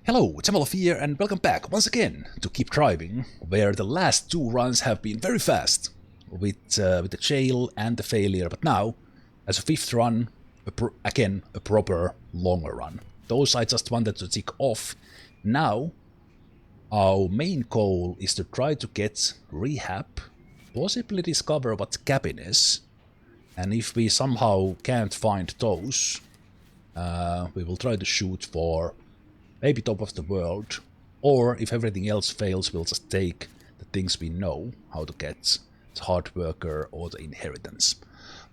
Hello, Zemalf here, and welcome back once again to Keep Driving, where the last two runs have been very fast, with the jail and the failure, but now, as a fifth run, again, a proper longer run. Those I just wanted to tick off. Now, our main goal is to try to get Rehab, possibly discover what cabin is, and if we somehow can't find those, we will try to shoot for maybe top of the world, or if everything else fails, we'll just take the things we know how to get, the hard worker or the inheritance.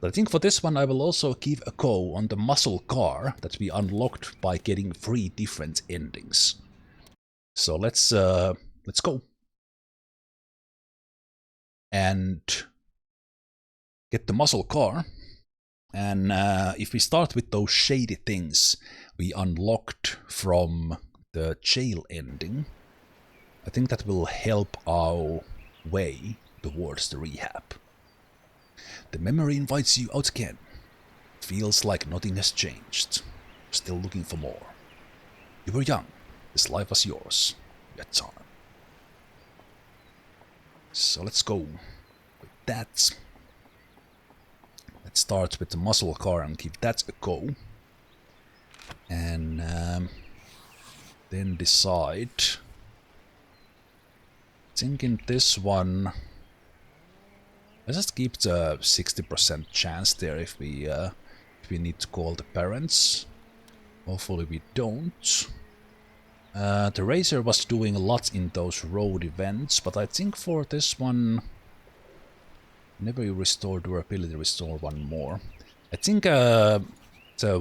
But I think for this one I will also give a go on the muscle car that we unlocked by getting 3 different endings. So let's go and get the muscle car. And if we start with those shady things we unlocked from the jail ending, I think that will help our way towards the rehab. The memory invites you out again. Feels like nothing has changed. Still looking for more. You were young. This life was yours. You had time. So let's go with that. Let's start with the muscle car and give that a go. And then decide. Thinking this one, let's just keep the 60% chance there if we need to call the parents. Hopefully we don't. The Racer was doing a lot in those road events, but I think for this one, whenever you restore durability, restore one more. I think the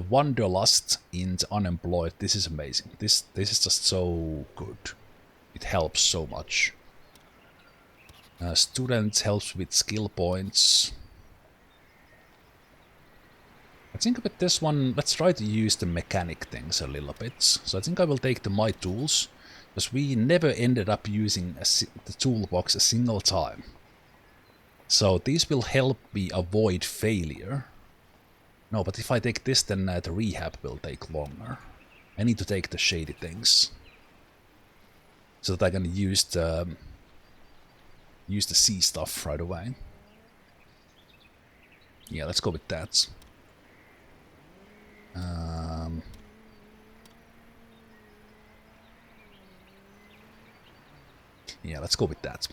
Wanderlust in the Unemployed, this is amazing. This is just so good. It helps so much. Student helps with skill points. I think with this one, let's try to use the mechanic things a little bit. So I think I will take the My Tools, because we never ended up using the toolbox a single time. So these will help me avoid failure. No, but if I take this, then the rehab will take longer. I need to take the shady things, so that I can use the C stuff right away. Yeah, let's go with that. Yeah, let's go with that.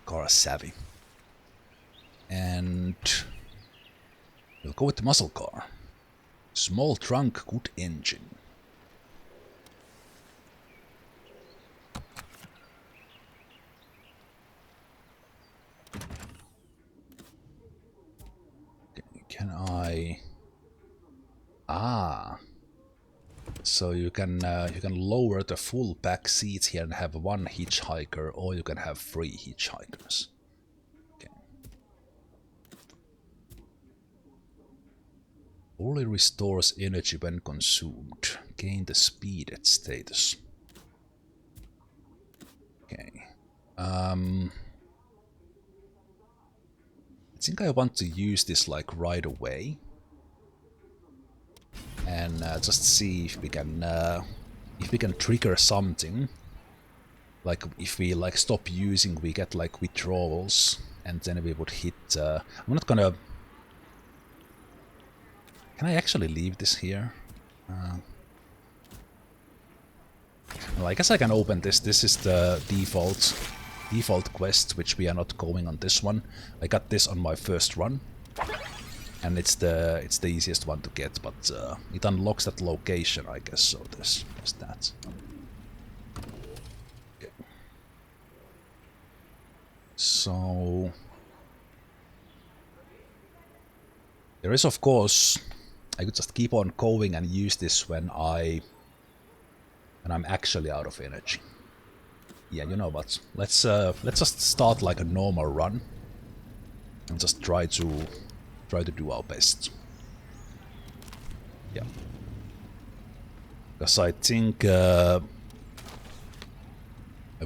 Car savvy. And we'll go with the muscle car. Small trunk, good engine. Okay, can I... Ah. So you can lower the full back seats here and have 1 hitchhiker, or you can have 3 hitchhikers. Okay. Only restores energy when consumed. Gain the speed at status. Okay. I think I want to use this like right away. And just see if we can trigger something. Like if we like stop using, we get like withdrawals, and then we would hit. I'm not gonna. Can I actually leave this here? Well, I guess I can open this. This is the default quest, which we are not going on this one. I got this on my first run. And it's the easiest one to get, but it unlocks that location, I guess. So there's that. Okay. So there is, of course, I could just keep on going and use this when I'm actually out of energy. Yeah, you know what? Let's just start like a normal run and just try to do our best. Yeah. Because I think I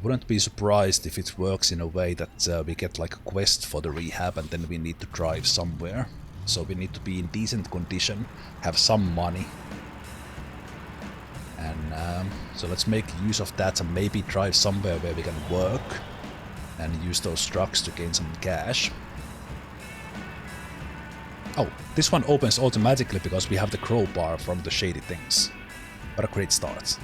wouldn't be surprised if it works in a way that we get like a quest for the rehab and then we need to drive somewhere. So we need to be in decent condition, have some money, So let's make use of that and maybe drive somewhere where we can work and use those trucks to gain some cash. Oh, this one opens automatically because we have the crowbar from the shady things. What a great start.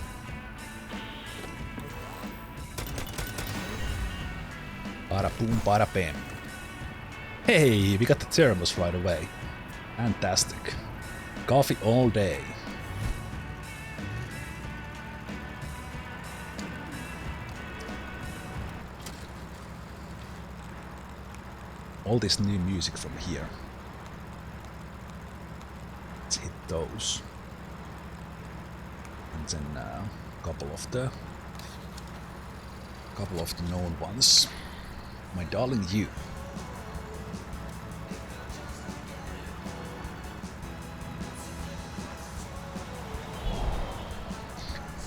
Bada boom, bada bam. Hey, we got the thermos right away. Fantastic. Coffee all day. All this new music from here. Let's hit those. And then a couple of the known ones. My darling you.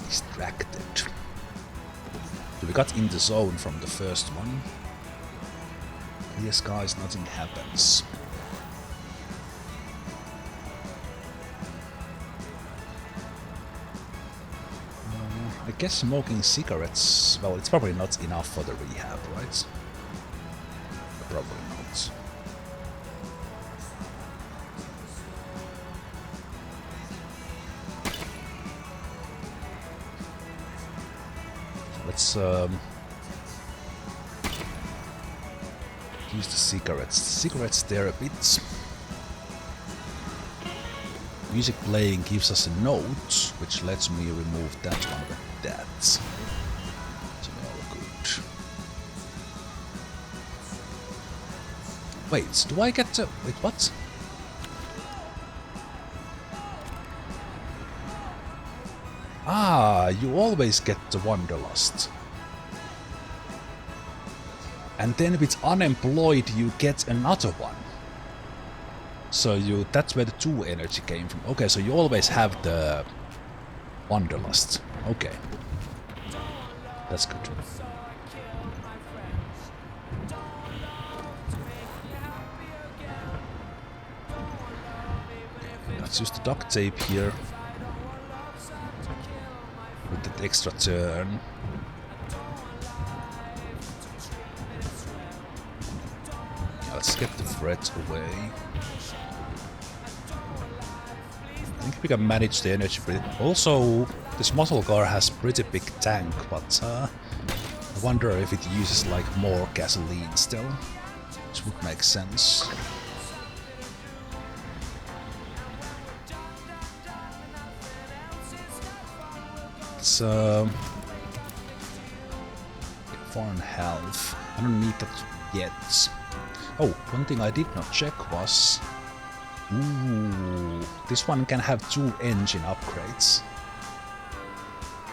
Distracted. So we got in the zone from the first one. Clear skies, nothing happens. I guess smoking cigarettes, well, it's probably not enough for the rehab, right? Probably not. Let's use the cigarettes. Cigarettes there a bit. Music playing gives us a note, which lets me remove that one with that. So all good. Wait, do I get to... Wait, what? Ah, you always get the Wanderlust. And then with unemployed you get another one. So that's where the 2 energy came from. Okay, so you always have the Wanderlust. Okay. That's good. Let's use the duct tape here. With that extra turn. Let's get the threat away. I think we can manage the energy pretty... Also, this muscle car has pretty big tank, but I wonder if it uses like more gasoline still. Which would make sense. It's 4.5. I don't need that yet. Oh, one thing I did not check was... Ooh, this one can have 2 engine upgrades.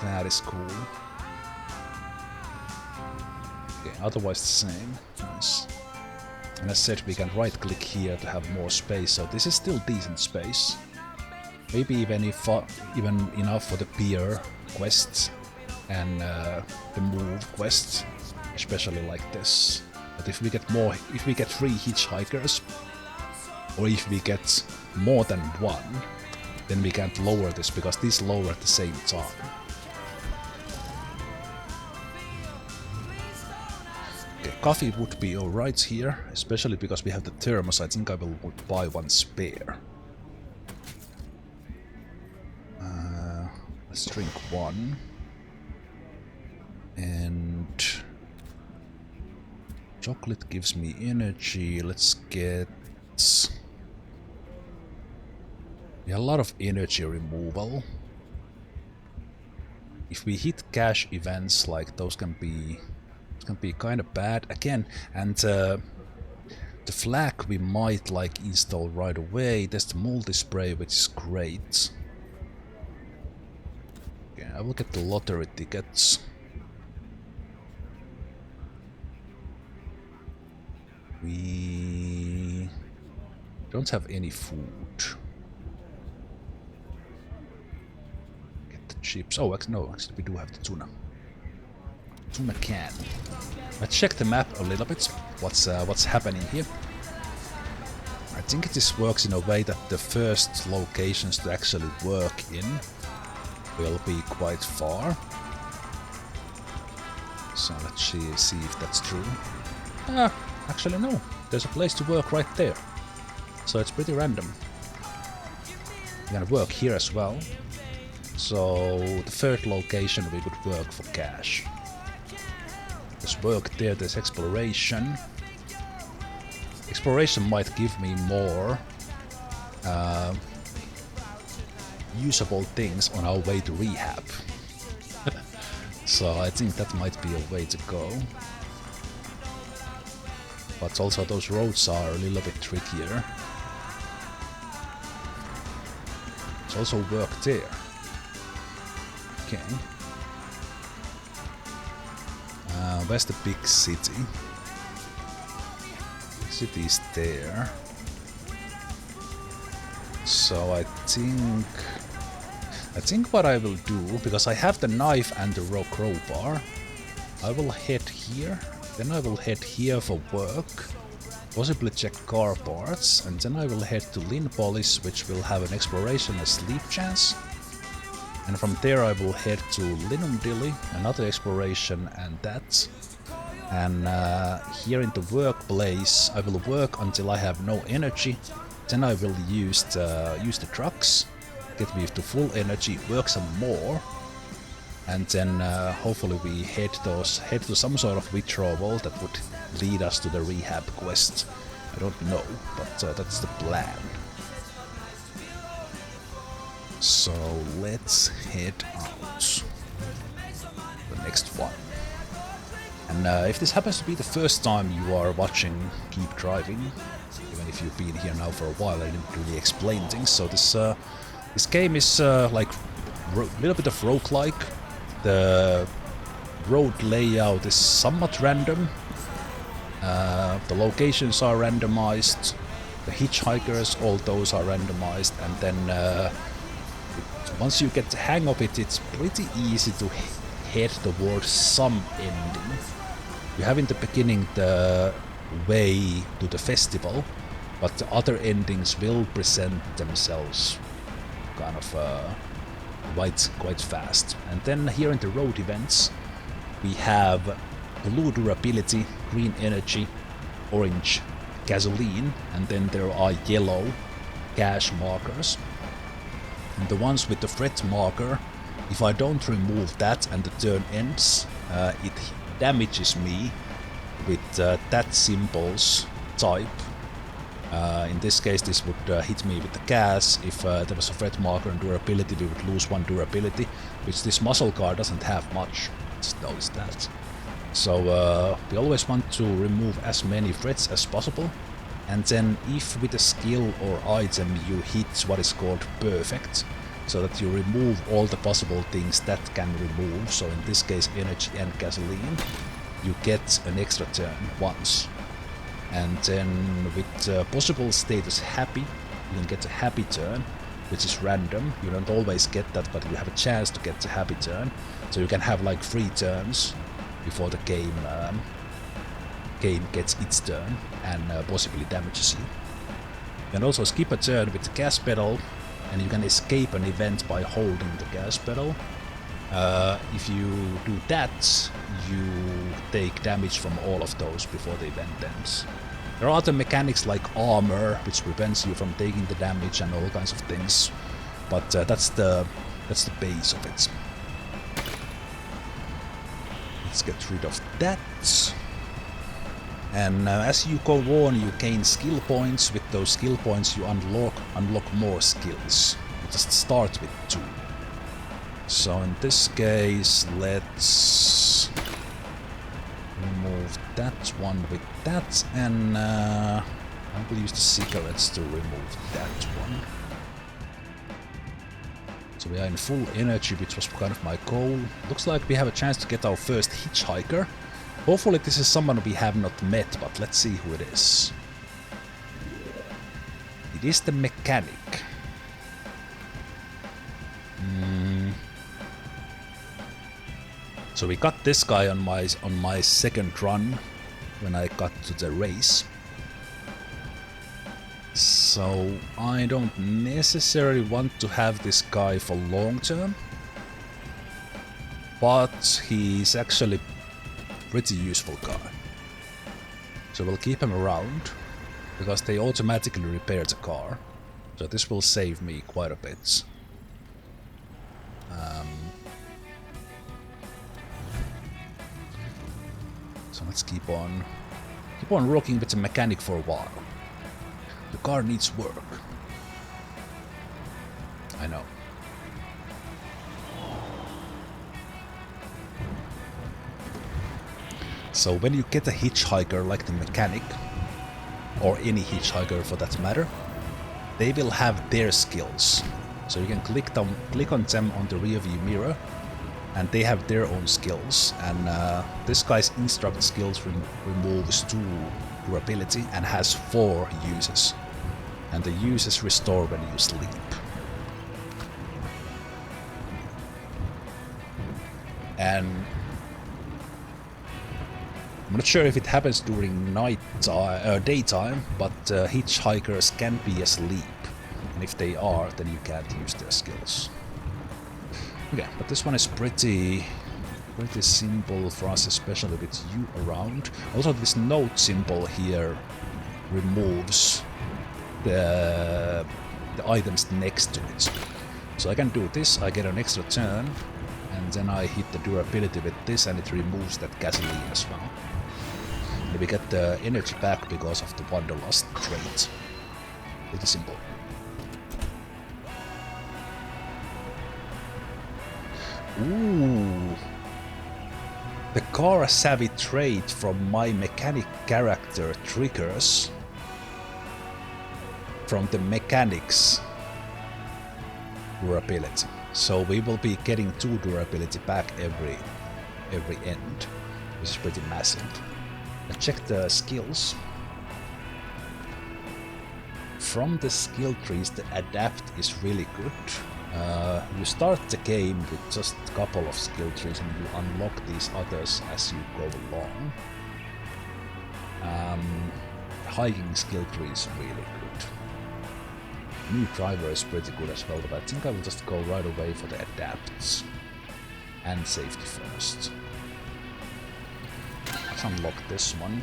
That is cool. Okay, otherwise the same. Nice. And as said, we can right click here to have more space, so this is still decent space. Maybe even enough for the pier quest and the move quest, especially like this. But if we get 3 hitchhikers, or if we get more than 1, then we can't lower this because these lower at the same time. Okay, coffee would be alright here, especially because we have the thermos. I think I will buy 1 spare. Let's drink 1. And... chocolate gives me energy. Let's get... a lot of energy removal. If we hit cash events, like those can be kind of bad again. And the flag we might like install right away. There's the multi-spray, which is great. Okay, I will get the lottery tickets. We don't have any food. Get the chips. Oh, no, actually we do have the tuna. Tuna can. Let's check the map a little bit. What's happening here? I think this works in a way that the first locations to actually work in will be quite far. So let's see if that's true. Actually no, there's a place to work right there. So it's pretty random. We're gonna work here as well. So the third location we could work for cash. There's work there, there's exploration. Exploration might give me more usable things on our way to rehab. So I think that might be a way to go. But also those roads are a little bit trickier. There's also work there. Okay. Where's the big city? Big city is there. So I think what I will do, because I have the knife and the raw crowbar, I will head here, then I will head here for work, possibly check car parts, and then I will head to Linpolis, which will have an exploration and sleep chance. And from there I will head to Linumdilly, another exploration and that. And here in the workplace I will work until I have no energy. Then I will use the trucks, get me to full energy, work some more. And then hopefully we head to some sort of withdrawal that would lead us to the rehab quest. I don't know, but that's the plan. So let's head out. The next one. And if this happens to be the first time you are watching Keep Driving, even if you've been here now for a while, I didn't really explain things. So this game is like a little bit of roguelike. The road layout is somewhat random. The locations are randomized. The hitchhikers, all those are randomized, and then once you get the hang of it, it's pretty easy to head towards some ending. You have in the beginning the way to the festival, but the other endings will present themselves kind of quite fast. And then here in the road events, we have blue durability, green energy, orange gasoline, and then there are yellow cash markers. And the ones with the threat marker, if I don't remove that and the turn ends, it damages me with that symbol's type. In this case this would hit me with the gas. If there was a threat marker and durability, we would lose 1 durability, which this muscle car doesn't have much. Just notice that. So we always want to remove as many threats as possible. And then if with a skill or item you hit what is called perfect, so that you remove all the possible things that can remove, so in this case energy and gasoline, you get an extra turn once. And then with possible status happy, you can get a happy turn, which is random. You don't always get that, but you have a chance to get the happy turn. So you can have like 3 turns before the game gets its turn and possibly damages you. You can also skip a turn with the gas pedal, and you can escape an event by holding the gas pedal. If you do that, you take damage from all of those before the event ends. There are other mechanics like armor, which prevents you from taking the damage and all kinds of things, but that's the base of it. Let's get rid of that. And as you go on, you gain skill points. With those skill points you unlock more skills. You just start with 2. So in this case, let's remove that one with that, and I will use the cigarettes to remove that one. So we are in full energy, which was kind of my goal. Looks like we have a chance to get our first hitchhiker. Hopefully this is someone we have not met, but let's see who it is. It is the mechanic. So we got this guy on my second run when I got to the race. So I don't necessarily want to have this guy for long term. but he's actually pretty useful guy. So we'll keep him around, because they automatically repair the car. So this will save me quite a bit. So let's keep on working with the mechanic for a while. The car needs work. I know. So when you get a hitchhiker like the mechanic, or any hitchhiker for that matter, they will have their skills. So you can click on them on the rear view mirror, and they have their own skills. And this guy's instruct skills removes 2 durability and has 4 uses. And the uses restore when you sleep. And I'm not sure if it happens during daytime, but hitchhikers can be asleep. And if they are, then you can't use their skills. Okay, but this one is pretty simple for us, especially with you around. Also, this note symbol here removes the items next to it. So I can do this, I get an extra turn, and then I hit the durability with this, and it removes that gasoline as well. And we get the energy back because of the Wanderlust trait. Pretty simple. Ooh. The car savvy trait from my mechanic character triggers from the mechanic's durability. So we will be getting 2 durability back every end, which is pretty massive. Let's check the skills. From the skill trees, the adapt is really good. You start the game with just a couple of skill trees and you unlock these others as you go along. Hiking skill tree is really good. New driver is pretty good as well, but I think I will just go right away for the adapts and safety first. Let's unlock this one.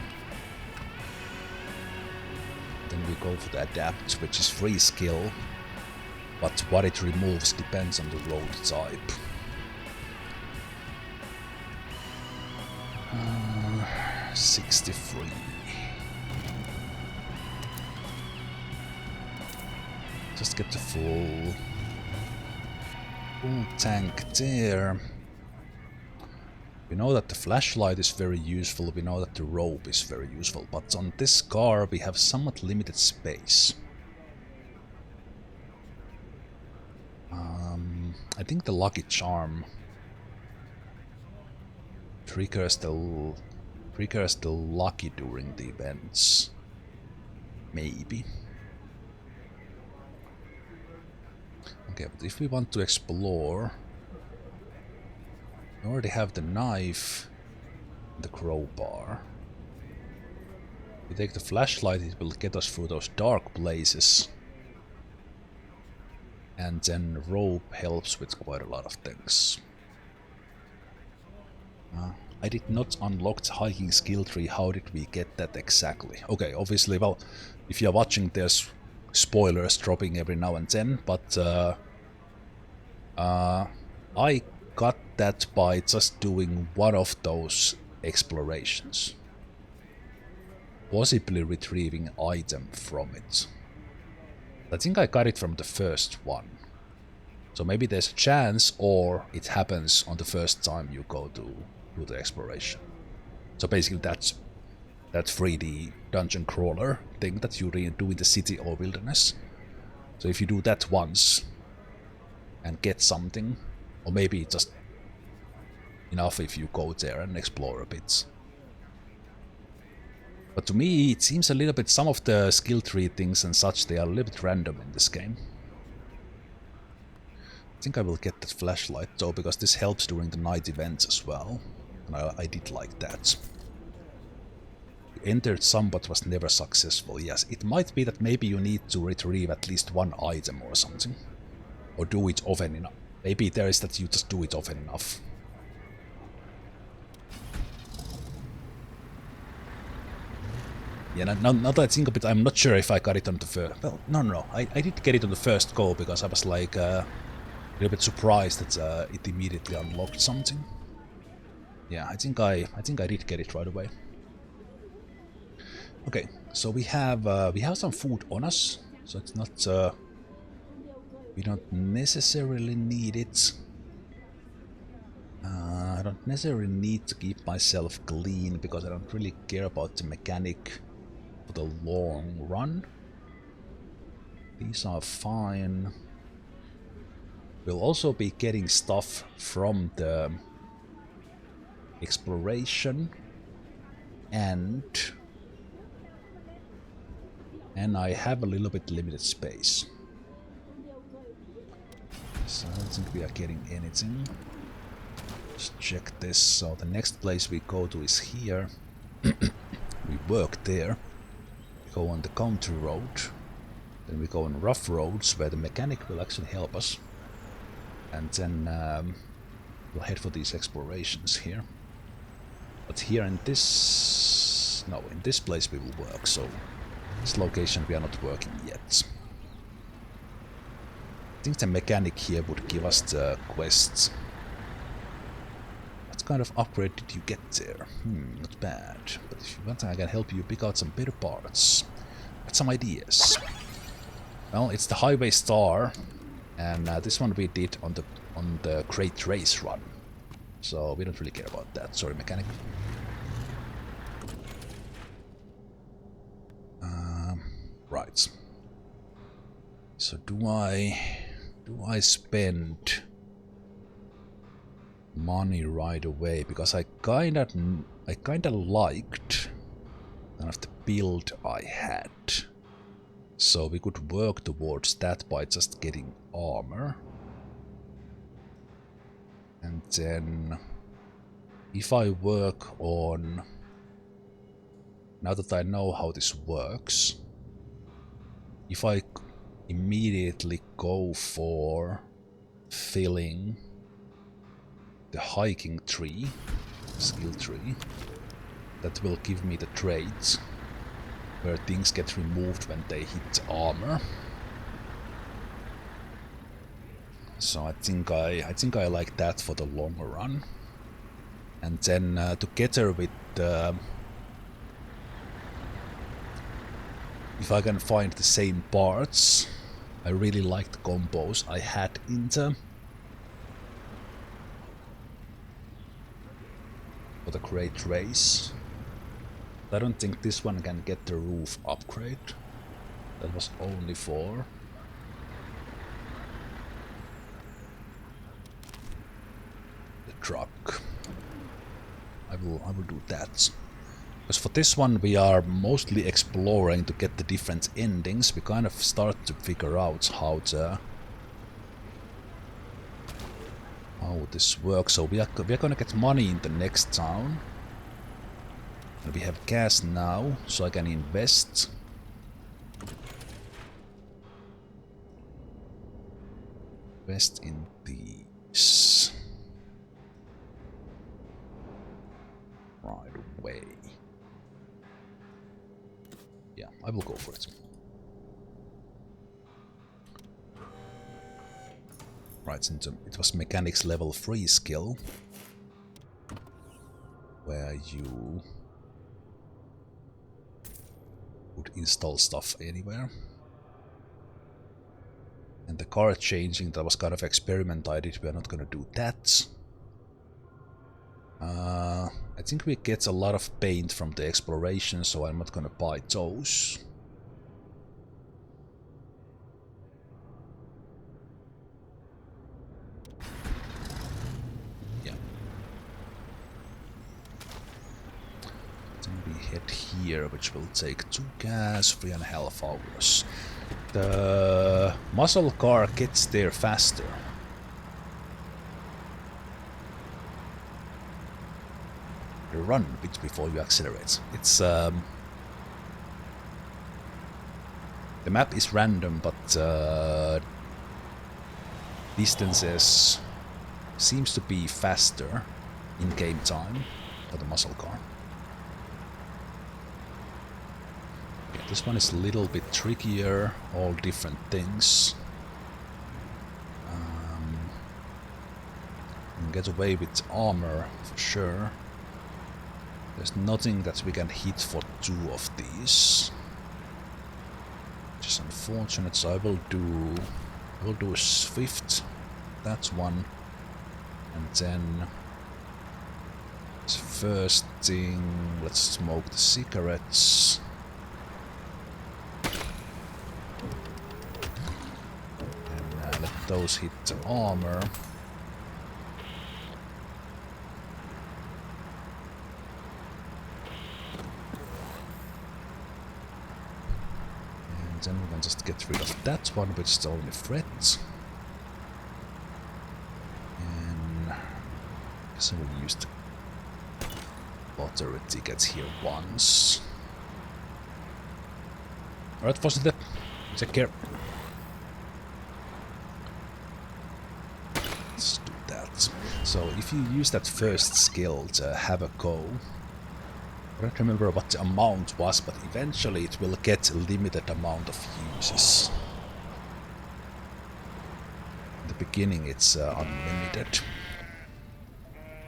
Then we go for the adapt, which is free skill. But what it removes depends on the road type. 63. Just get the full tank there. We know that the flashlight is very useful, we know that the rope is very useful, but on this car we have somewhat limited space. I think the lucky charm triggers the lucky during the events. Maybe. Okay, but if we want to explore, we already have the knife and the crowbar. If we take the flashlight, it will get us through those dark places. And then rope helps with quite a lot of things. I did not unlock the hiking skill tree. How did we get that exactly? Okay, obviously, well, if you're watching, there's spoilers dropping every now and then, but I got that by just doing one of those explorations. Possibly retrieving an item from it. I think I got it from the first one. So maybe there's a chance, or it happens on the first time you go to the exploration. So basically that's that 3D dungeon crawler thing that you do in the city or wilderness. So if you do that once and get something, or maybe just enough if you go there and explore a bit. But to me, it seems a little bit, some of the skill tree things and such, they are a little bit random in this game. I think I will get that flashlight though, because this helps during the night events as well. And I did like that. Entered some but was never successful. Yes, it might be that maybe you need to retrieve at least one item or something. Or do it often enough. Maybe there is that you just do it often enough. Yeah, now that I think of it, I'm not sure if I got it on the first... Well, no. I did get it on the first go, because I was like a little bit surprised that it immediately unlocked something. Yeah, I think I did get it right away. Okay, so we have some food on us, so it's not... we don't necessarily need it. I don't necessarily need to keep myself clean, because I don't really care about the mechanic for the long run. These are fine. We'll also be getting stuff from the exploration, and I have a little bit limited space. So I don't think we are getting anything. Let's check this. So the next place we go to is here. We work there. We go on the country road. Then we go on rough roads where the mechanic will actually help us. And then we'll head for these explorations here. But here in this... No, in this place we will work, so this location we are not working yet. I think the mechanic here would give us the quests. What kind of upgrade did you get there? Not bad. But if you want, I can help you pick out some better parts. Got some ideas. Well, it's the Highway Star, and this one we did on the Great Race run. So we don't really care about that. Sorry, mechanic. Right. So do I spend money right away, because I kinda liked kind of the build I had. So we could work towards that by just getting armor. And then if I work on... Now that I know how this works, if I immediately go for filling the hiking tree, skill tree, that will give me the traits where things get removed when they hit armor. So I think I like that for the longer run. And then together with if I can find the same parts, I really like the combos I had in the for the Great Race. I don't think this one can get the roof upgrade. That was only for the truck. I will do that. Because for this one we are mostly exploring to get the different endings. We kind of start to figure out how this works. So we are gonna get money in the next town. And we have gas now, so I can invest. Invest in these. Right away. Yeah, I will go for it. Right, so it was mechanics level 3 skill, where you would install stuff anywhere. And the car changing, that was kind of experiment I did, we are not gonna do that. I think we get a lot of paint from the exploration, so I'm not gonna buy those. Yeah. Then we head here, which will take 2 gas, 3.5 hours. The muscle car gets there faster. You run a bit before you accelerate. It's the map is random, but distances seems to be faster in game time for the muscle car. Okay, this one is a little bit trickier, all different things. We can get away with armor for sure. There's nothing that we can hit for 2 of these. Which is unfortunate, so I will do a Swift, that's one. And then first thing, let's smoke the cigarettes. And let those hit the armor. And then we can just get rid of that one, which is the only threat. And I guess I will use the lottery tickets here once. Alright, wasn't it? Take care. Let's do that. So if you use that first skill to have a go, I don't remember what the amount was, but eventually it will get a limited amount of uses. In the beginning it's unlimited.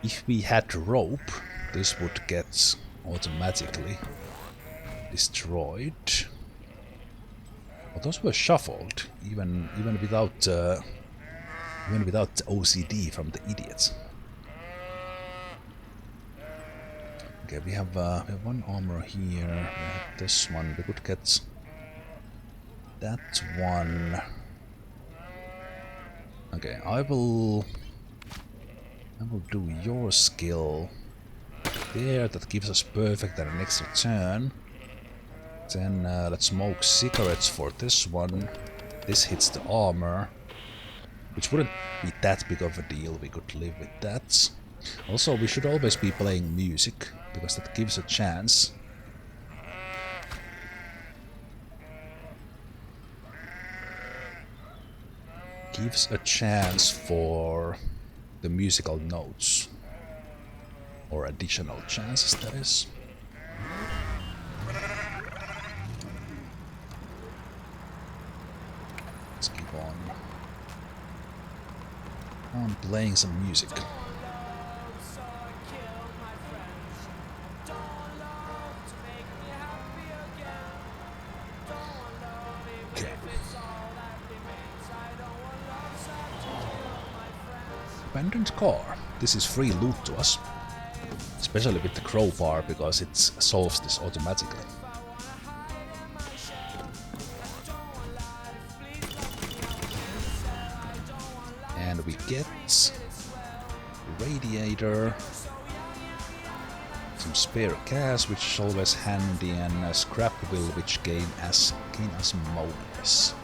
If we had rope, this would get automatically destroyed. But those were shuffled, even without the OCD from the idiots. Okay, we have one armor here. We have this one. We could get that one. Okay, I will do your skill there. That gives us perfect and an extra turn. Then let's smoke cigarettes for this one. This hits the armor, which wouldn't be that big of a deal. We could live with that. Also, we should always be playing music, because that gives a chance. Gives a chance for the musical notes. Or additional chances, that is. Let's keep on playing some music. Okay. Abandoned car. This is free loot to us. Especially with the crowbar, because it solves this automatically. And we get radiator, some spare gas, which is always handy, and a scrap wheel, which gain us bonus.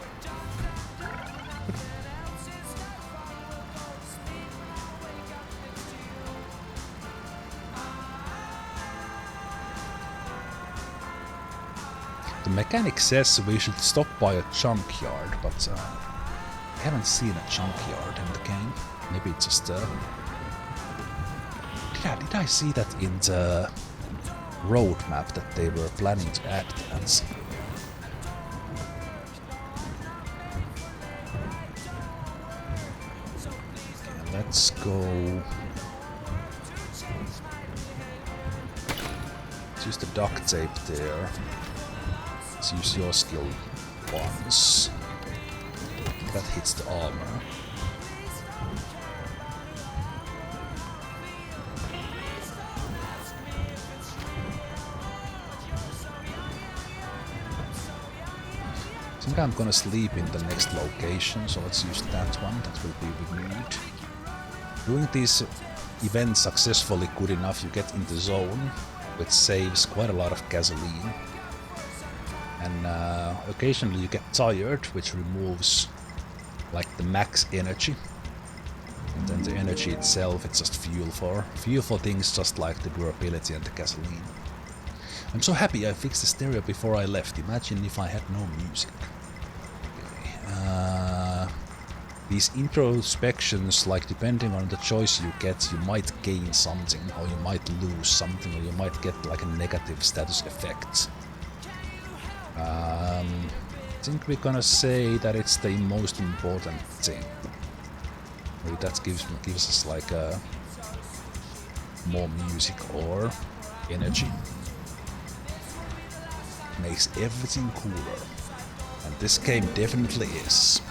The mechanic says we should stop by a junkyard, but I haven't seen a junkyard in the game. Maybe it's just did I see that in the roadmap that they were planning to add that? Okay, let's go. Let's use the duct tape there. Let's use your skill once. That hits the armor. I think I'm gonna sleep in the next location, so let's use that one. That will be renewed. Doing these events successfully good enough, you get in the zone, which saves quite a lot of gasoline. And occasionally you get tired, which removes like the max energy. And then the energy itself, it's just fuel for things just like the durability and the gasoline. I'm so happy I fixed the stereo before I left. Imagine if I had no music. Okay. These introspections, like depending on the choice you get, you might gain something, or you might lose something, or you might get like a negative status effect. I think we're gonna say that it's the most important thing. Maybe that gives us like more music or energy. Makes everything cooler. And this game definitely is.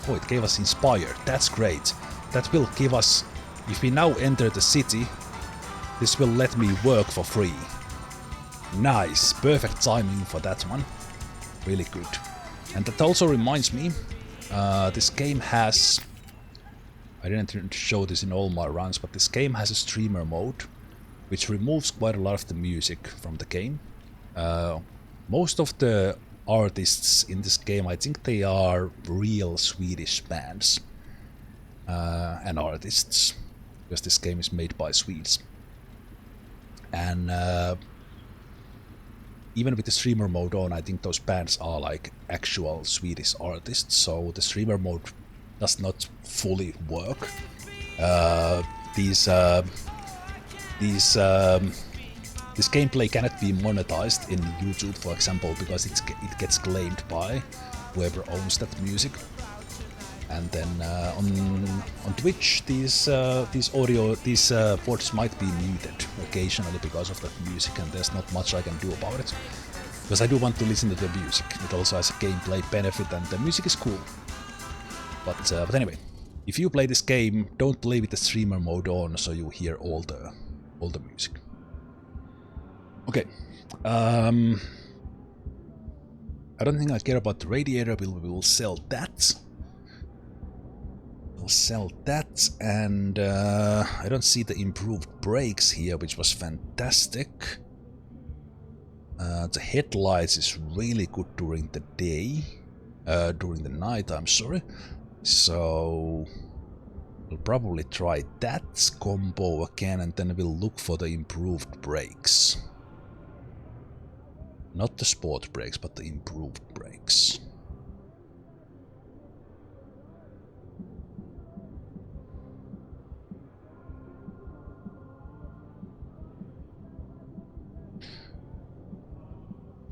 Oh, it gave us Inspired. That's great. That will give us... If we now enter the city, this will let me work for free. Nice. Perfect timing for that one. Really good. And that also reminds me, this game has... I didn't show this in all my runs, but this game has a streamer mode, which removes quite a lot of the music from the game. Most of the artists in this game, I think they are real Swedish bands and artists, because this game is made by Swedes. And even with the streamer mode on, I think those bands are like actual Swedish artists, so the streamer mode does not fully work. This gameplay cannot be monetized in YouTube, for example, because it gets claimed by whoever owns that music. And then on Twitch, these ports might be muted occasionally because of that music, and there's not much I can do about it. Because I do want to listen to the music. It also has a gameplay benefit, and the music is cool. But anyway, if you play this game, don't play with the streamer mode on, so you hear all the music. Okay, I don't think I care about the radiator. We will sell that. We'll sell that, and I don't see the improved brakes here, which was fantastic. The headlights is really good during the day, during the night, I'm sorry. So we'll probably try that combo again, and then we'll look for the improved brakes. Not the sport brakes, but the improved brakes.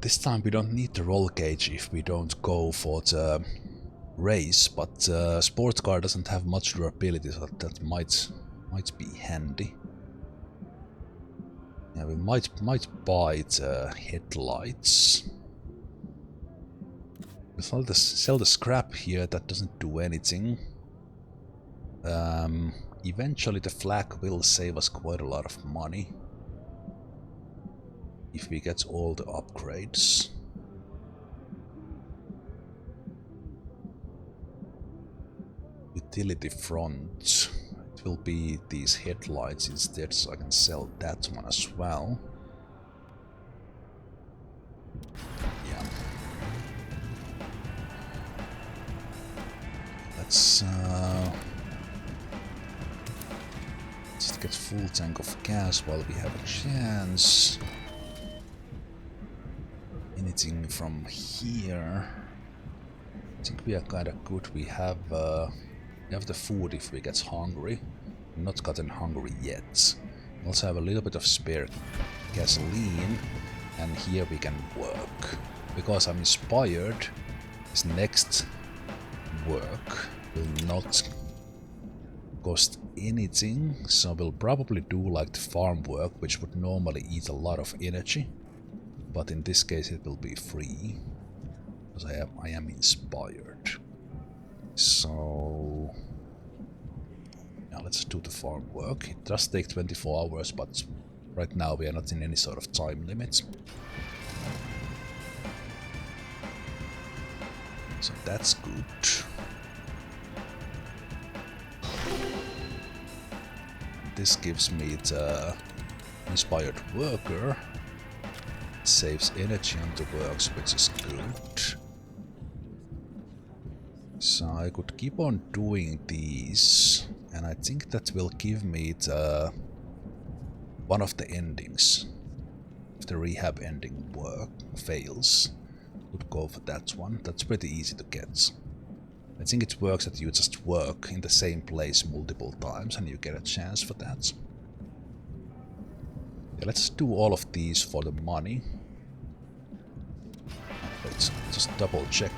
This time we don't need the roll cage if we don't go for the race, but sports car doesn't have much durability, so that might be handy. Yeah, we might buy the headlights. We'll sell the scrap here. That doesn't do anything. Eventually the flak will save us quite a lot of money if we get all the upgrades. Utility front. It will be these headlights instead, so I can sell that one as well. Yeah. Let's just get full tank of gas while we have a chance. Anything from here? I think we are kinda good. We have the food if we get hungry. Not gotten hungry yet. We also have a little bit of spare gasoline, and here we can work. Because I'm inspired, this next work will not cost anything, so we'll probably do like the farm work, which would normally eat a lot of energy. But in this case it will be free, because I am inspired. So yeah, let's do the farm work. It does take 24 hours, but right now we are not in any sort of time limit. So that's good. This gives me the inspired worker. It saves energy on the works, which is good. So I could keep on doing these, and I think that will give me the one of the endings. If the rehab ending fails, would go for that one. That's pretty easy to get. I think it works that you just work in the same place multiple times and you get a chance for that. Yeah, let's do all of these for the money. Let's just double check.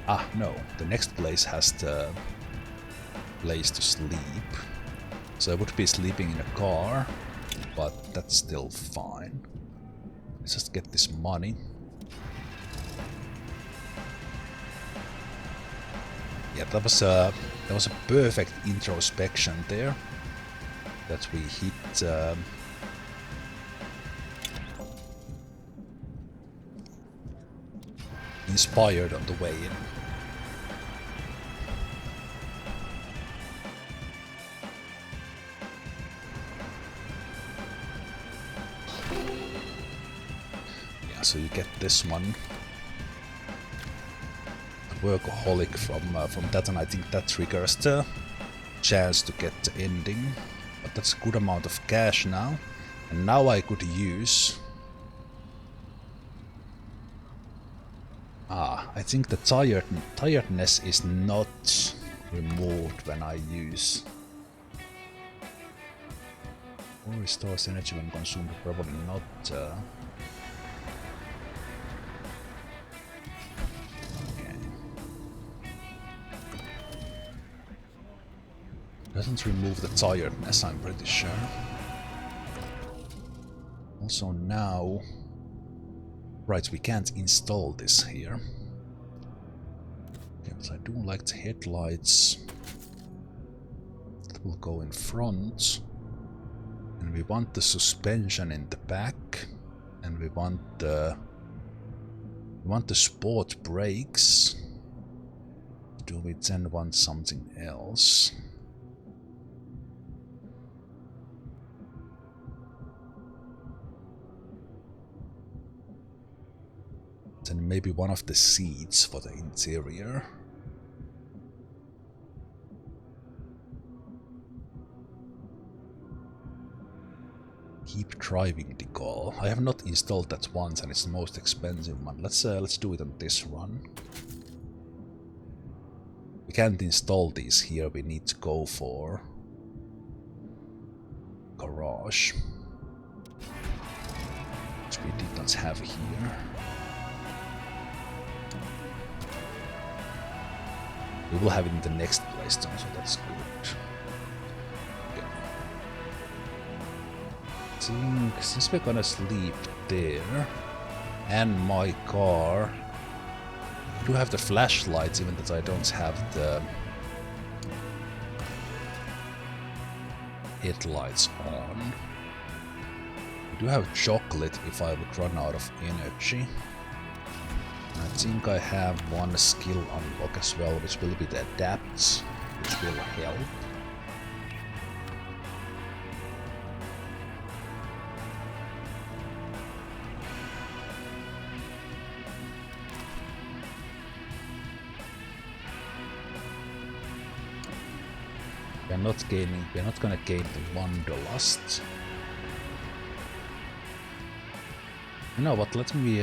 Ah, no, the next place has the place to sleep. So I would be sleeping in a car, but that's still fine. Let's just get this money. Yeah, that was a perfect introspection there. That we hit inspired on the way in. Yeah, so you get this one. Workaholic from that, and I think that triggers the chance to get the ending. But that's a good amount of cash now, and now I could use. I think the tiredness is not removed when I use. Or restores energy when consumed, probably not. Doesn't remove the tiredness, I'm pretty sure. Also now... Right, we can't install this here. Okay, but I do like the headlights. That will go in front. And we want the suspension in the back. And we want the sport brakes. Do we then want something else? Then maybe one of the seats for the interior. Keep driving decal. I have not installed that once, and it's the most expensive one. Let's do it on this run. We can't install these here. We need to go for garage, which we did not have here. We will have it in the next place though, so that's good. Okay. I think since we're gonna sleep there, and my car, I do have the flashlights, even that I don't have the headlights on. I do have chocolate if I would run out of energy. I think I have one skill unlock as well, which will be the adapts, which will help. We're not gonna gain the wanderlust. You know what, let me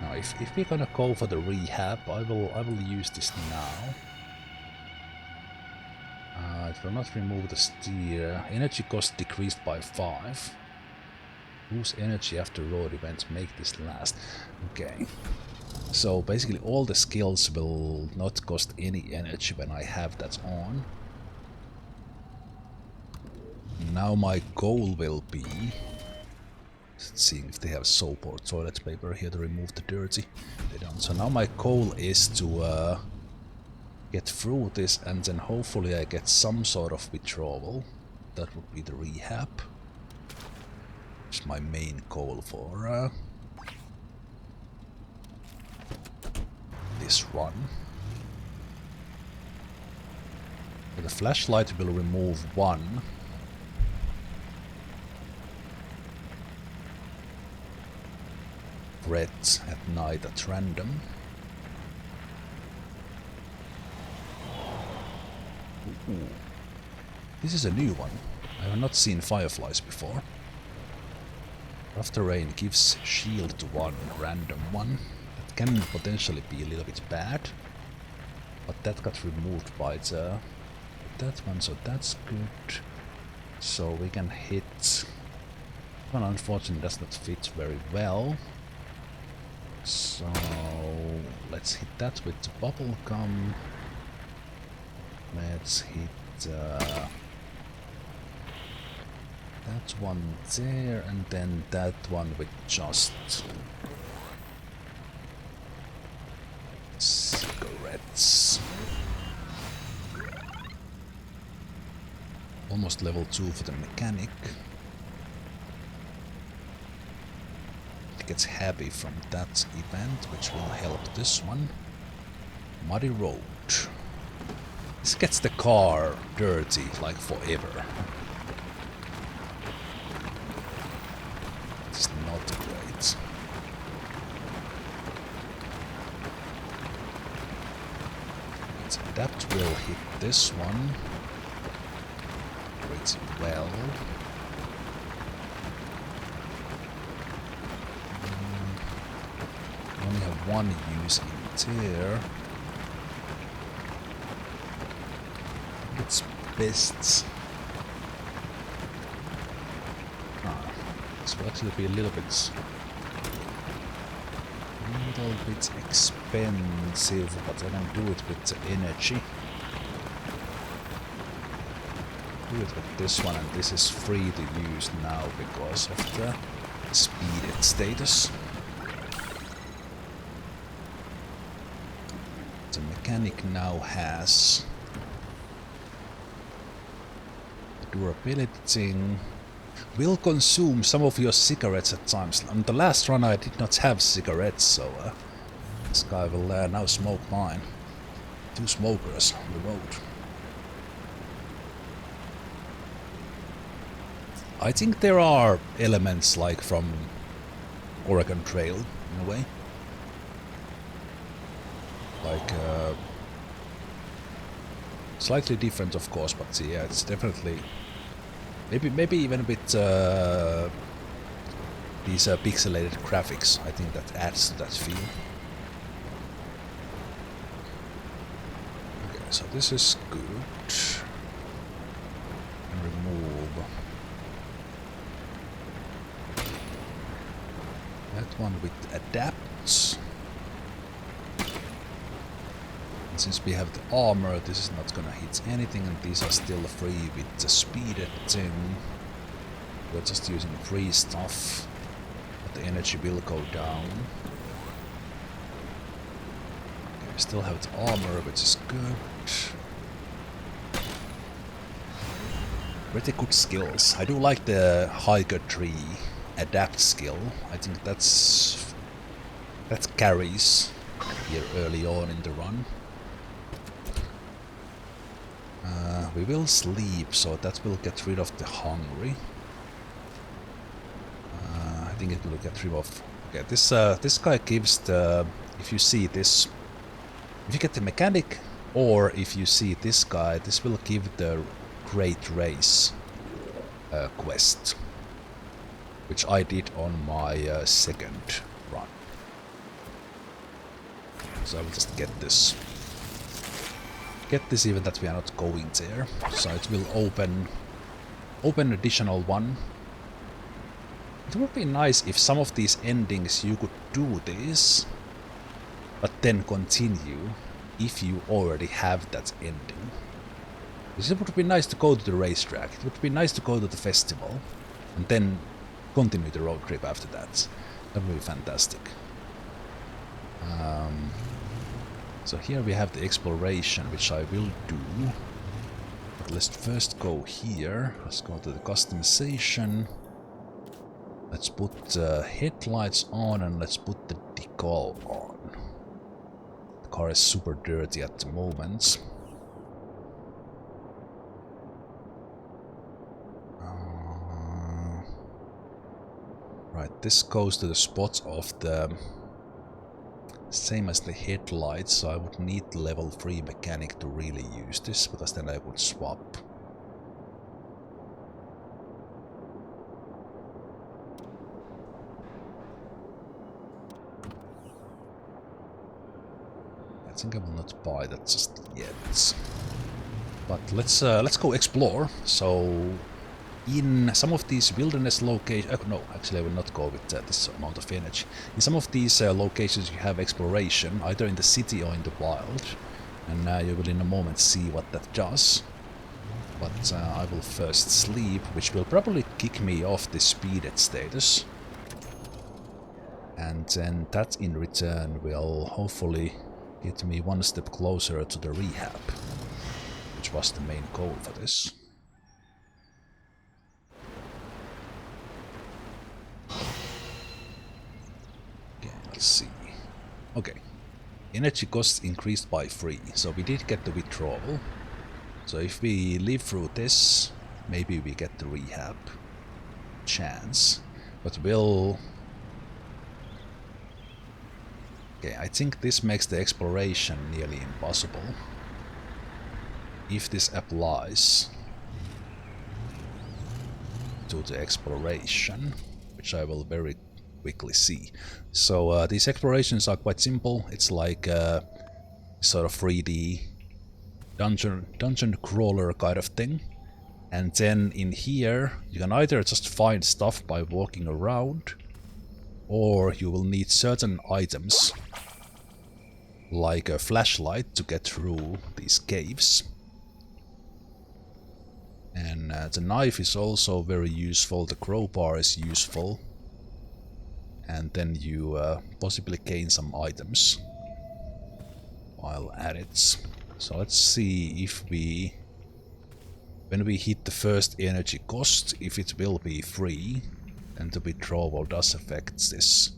now if we're gonna go for the rehab, I will use this now. It will not remove the steer. Energy cost decreased by 5. Lose energy after road events, make this last. Okay. So basically all the skills will not cost any energy when I have that on. Now my goal will be... seeing if they have soap or toilet paper here to remove the dirty. They don't. So now my goal is to get through this, and then hopefully I get some sort of withdrawal. That would be the rehab. Which is my main goal for this run. But the flashlight will remove 1. Threat at night at random. Ooh. This is a new one. I have not seen fireflies before. Rough terrain gives shield to one random one. That can potentially be a little bit bad. But that got removed by that one, so that's good. So we can hit... One unfortunately does not fit very well. So let's hit that with the bubble gum. Let's hit that one there, and then that one with just cigarettes. Almost level 2 for the mechanic. It gets happy from that event, which will help this one. Muddy road. This gets the car dirty like forever. It's not great. Its adapt will hit this one pretty well. We only have one use in there. It's best. This will actually be a little bit expensive, but I can do it with the energy. Do it with this one, and this is free to use now because of the speed status. The mechanic now has the durability thing. Will consume some of your cigarettes at times. On the last run I did not have cigarettes, so this guy will now smoke mine. 2 smokers on the road. I think there are elements like from Oregon Trail, in a way. Like, slightly different of course, but yeah, it's definitely... Maybe even a bit these pixelated graphics, I think that adds to that feel. Okay, so this is good. And remove that one with adapts. And since we have the armor, this is not gonna hit anything, and these are still free with the speed thing. We're just using free stuff, but the energy will go down. Okay, we still have the armor, which is good. Pretty good skills. I do like the hiker tree adapt skill. I think that carries here early on in the run. We will sleep, so that will get rid of the hungry. I think it will get rid of... Okay, this guy gives the... If you see this... If you get the mechanic, or if you see this guy, this will give the Great Race quest. Which I did on my second run. So I will just get this. Get this even that we are not going there. So it will open additional one. It would be nice if some of these endings you could do this, but then continue if you already have that ending. It would be nice to go to the racetrack. It would be nice to go to the festival and then continue the road trip after that. That would be fantastic. So here we have the exploration, which I will do. But let's first go here. Let's go to the customization. Let's put the headlights on and let's put the decal on. The car is super dirty at the moment. Right, this goes to the spot of the same as the headlights, so I would need the level 3 mechanic to really use this, because then I would swap. think I will not buy that just yet. But let's go explore. So in some of these wilderness locations, no, actually I will not go with this amount of energy. In some of these locations you have exploration, either in the city or in the wild, and you will in a moment see what that does. But I will first sleep, which will probably kick me off the speeded status. And then that in return will hopefully get me one step closer to the rehab, which was the main goal for this. Okay, let's see. Okay, energy costs increased by 3, so we did get the withdrawal. So if we live through this, maybe we get the rehab chance, but we'll... Okay, I think this makes the exploration nearly impossible. If this applies to the exploration, which I will very quickly see. So these explorations are quite simple. It's like sort of 3D dungeon crawler kind of thing. And then in here, you can either just find stuff by walking around, or you will need certain items, like a flashlight, to get through these caves. And the knife is also very useful, the crowbar is useful. And then you possibly gain some items while at it. So let's see if we... When we hit the first energy cost, if it will be free, then the withdrawal does affect this.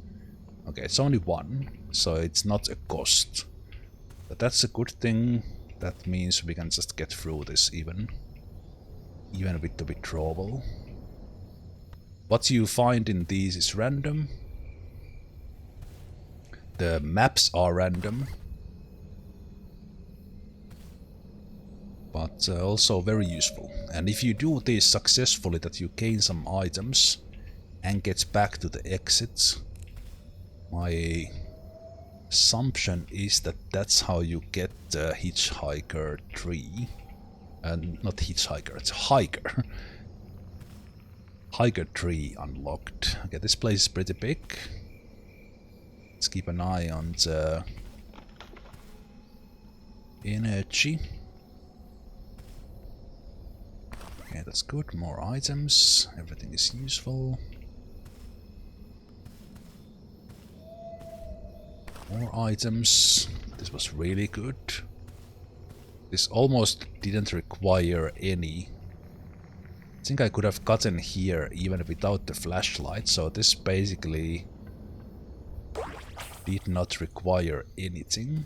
Okay, it's only 1, so it's not a cost. But that's a good thing. That means we can just get through this even with the withdrawal. What you find in these is random. The maps are random. But also very useful. And if you do this successfully, that you gain some items and get back to the exit, my assumption is that that's how you get the hitchhiker tree. Not hitchhiker, it's hiker. Hiker tree unlocked. Okay, this place is pretty big. Let's keep an eye on the energy. Okay, that's good. More items. Everything is useful. More items. This was really good. This almost didn't require any. I think I could have gotten here even without the flashlight, so this basically did not require anything.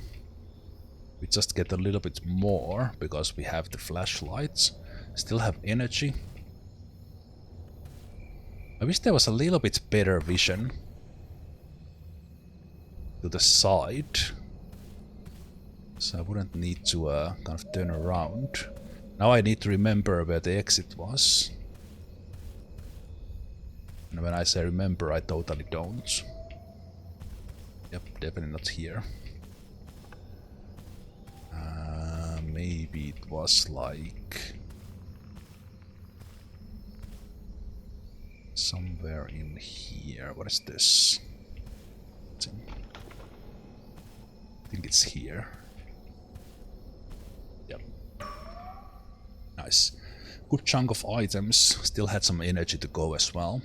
We just get a little bit more because we have the flashlights. Still have energy. I wish there was a little bit better vision to the side, so I wouldn't need to kind of turn around. Now I need to remember where the exit was. And when I say remember, I totally don't. Yep, definitely not here. Maybe it was like somewhere in here. What is this? I think it's here. Yep. Nice. Good chunk of items. Still had some energy to go as well.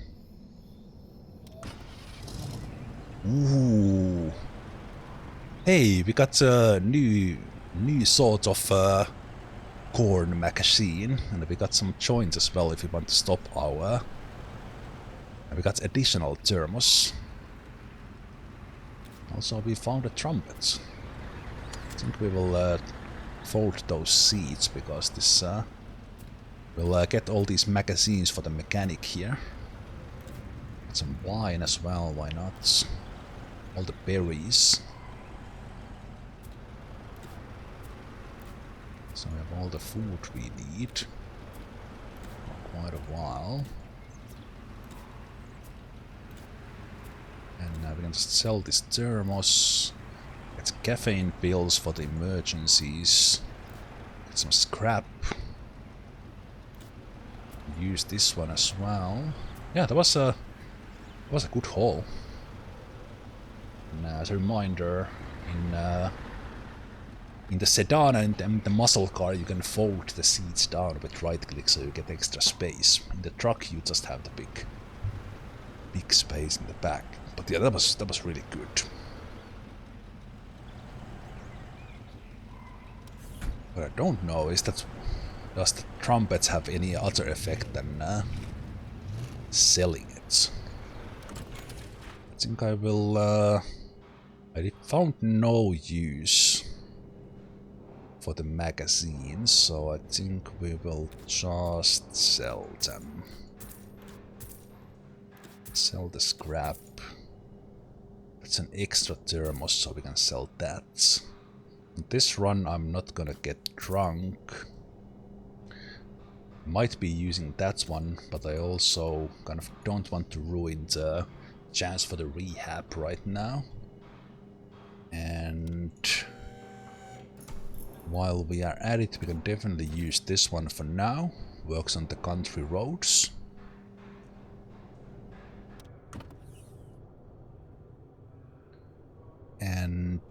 Ooh. Hey, we got a new sort of corn magazine, and we got some joints as well if we want to stop our. And we got additional thermos. Also, we found a trumpet. I think we will fold those seeds because this will get all these magazines for the mechanic here. Got some wine as well, why not? All the berries. So we have all the food we need for quite a while. And we can just sell this thermos, get caffeine pills for the emergencies. Get some scrap. Use this one as well. Yeah, that was a good haul. And as a reminder, in the sedan and in the muscle car, you can fold the seats down with right click, so you get extra space. In the truck, you just have the big space in the back. But yeah, that was really good. What I don't know is that does the trumpets have any other effect than selling it? I think I will. I found no use for the magazines, so I think we will just sell them. Sell the scrap. That's an extra thermos, so we can sell that. In this run, I'm not gonna get drunk. Might be using that one, but I also kind of don't want to ruin the chance for the rehab right now. And while we are at it, we can definitely use this one for now. Works on the country roads. And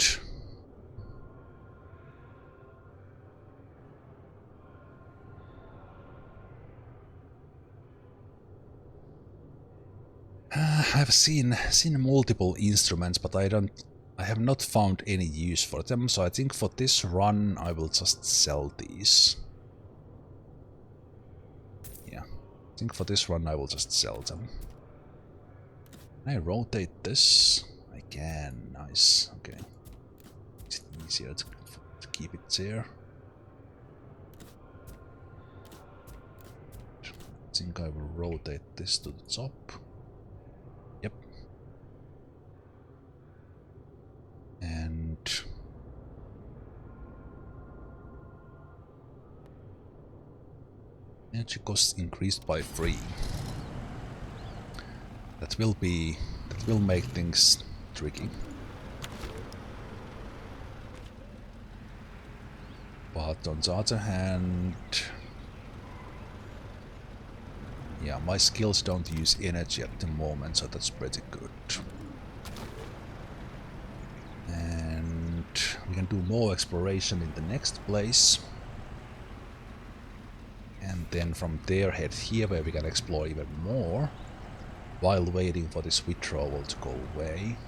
I've seen multiple instruments, but I have not found any use for them, so I think for this run I will just sell these. Yeah, I think for this run I will just sell them. Can I rotate this? I can, nice, okay. It's easier to keep it there. I think I will rotate this to the top. Yep. And energy costs increased by 3. That will make things tricky. But on the other hand, yeah, my skills don't use energy at the moment, so that's pretty good. And we can do more exploration in the next place. And then from there head here where we can explore even more, while waiting for this withdrawal to go away.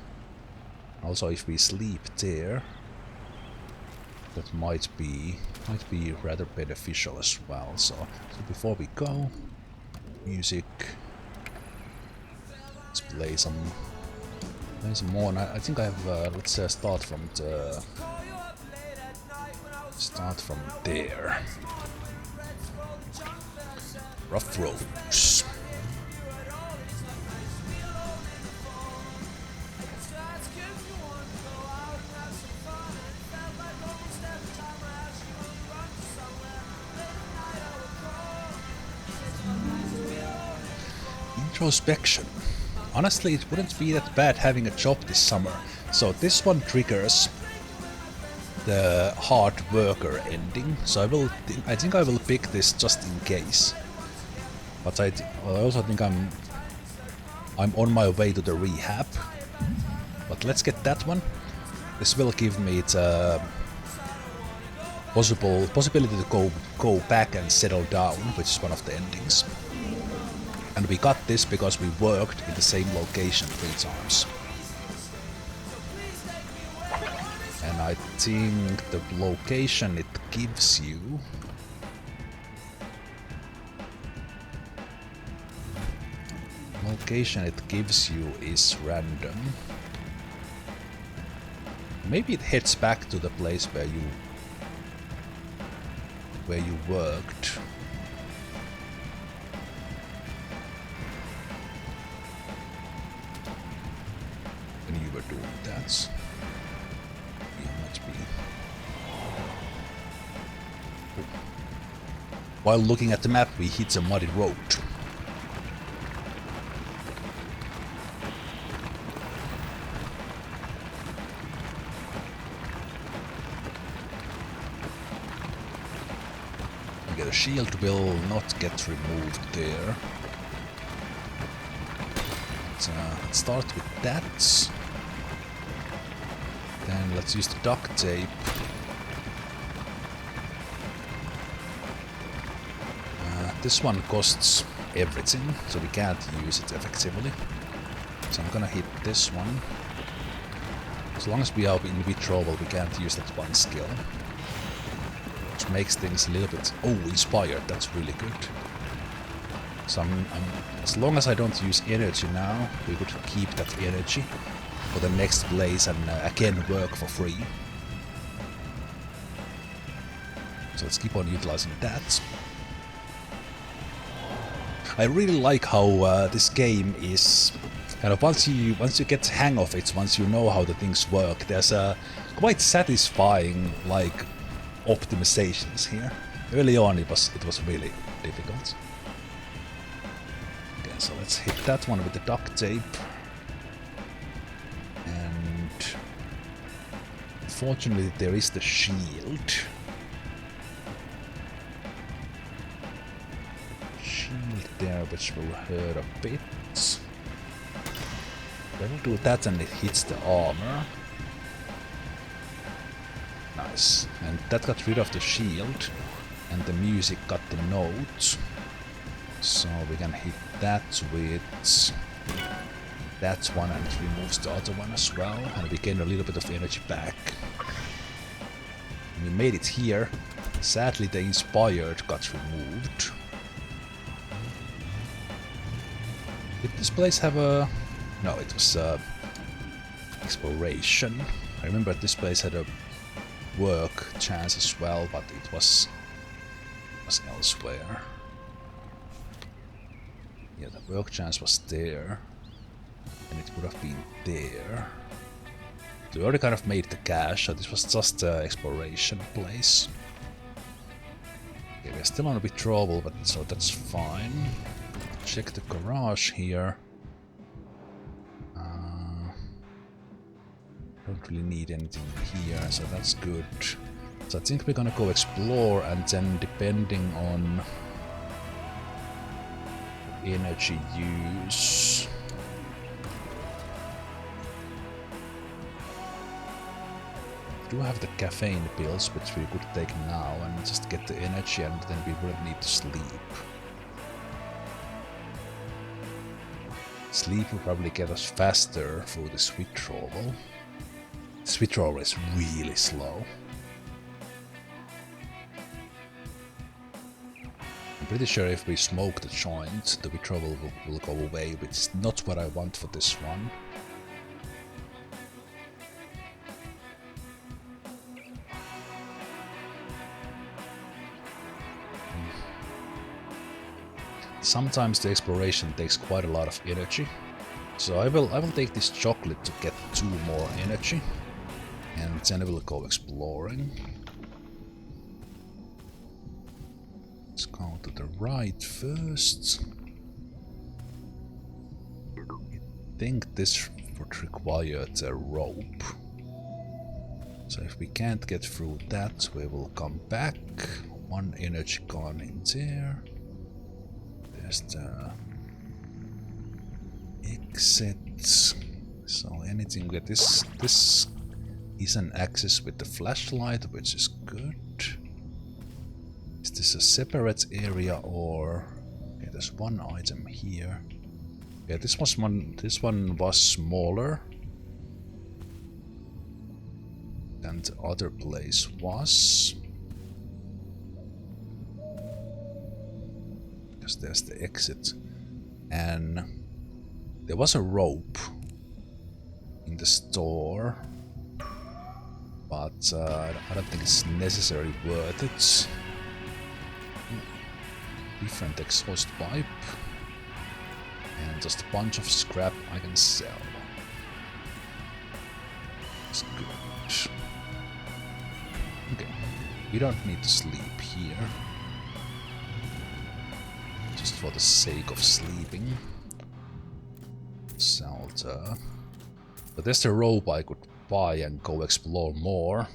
Also, if we sleep there, that might be rather beneficial as well. So before we go, music. Let's play some more. And I think I have. Let's start from there. Rough roads. Introspection. Honestly, it wouldn't be that bad having a job this summer. So this one triggers the hard worker ending. So I think I will pick this just in case. But I also think I'm on my way to the rehab. But let's get that one. This will give me the possibility to go back and settle down, which is one of the endings. And we got this because we worked in the same location 3 times. And I think the location it gives you is random. Maybe it heads back to the place where you worked. When you were doing that. Yeah, might be. While looking at the map, we hit a muddy road. Okay, the shield will not get removed there. Let's start with that. Then let's use the duct tape. This one costs everything, so we can't use it effectively. So I'm gonna hit this one. As long as we are in withdrawal, we can't use that one skill. Which makes things a little bit... Oh, inspired, that's really good. So as long as I don't use energy now, we could keep that energy for the next blaze and again work for free. So let's keep on utilizing that. I really like how this game is kind of once you get the hang of it, once you know how the things work, there's a quite satisfying like optimizations here. Early on it was really difficult. Okay, so let's hit that one with the duct tape. And unfortunately there is the shield. There, which will hurt a bit. Then we'll do that and it hits the armor. Nice. And that got rid of the shield. And the music got the note. So we can hit that with that one and it removes the other one as well. And we gain a little bit of energy back. We made it here. Sadly the inspired got removed. Did this place have a... No, it was exploration. I remember this place had a work chance as well, but it was elsewhere. Yeah, the work chance was there. And it would have been there. So we already kind of made the cache, so this was just an exploration place. Okay, we're still on a bit trouble, but so that's fine. Check the garage here. Don't really need anything here, so that's good. So I think we're gonna go explore and then depending on energy use. We do have the caffeine pills, which we could take now and just get the energy and then we wouldn't need to sleep. Sleep will probably get us faster through the withdrawal. This withdrawal is really slow. I'm pretty sure if we smoke the joint, the withdrawal will go away, which is not what I want for this one. Sometimes the exploration takes quite a lot of energy, so I will take this chocolate to get 2 more energy, and then I will go exploring. Let's go to the right first. I think this would require a rope, so if we can't get through that, we will come back. 1 energy gone in there. There's the exit. So anything with this is an access with the flashlight, which is good. Is this a separate area or... Okay, there's 1 item here. Yeah, this one was smaller than the other place was. Because there's the exit. And there was a rope in the store, but I don't think it's necessarily worth it. Different exhaust pipe and just a bunch of scrap I can sell. That's good. Okay, we don't need to sleep here. Just for the sake of sleeping. Salta. But there's the rope I could buy and go explore more.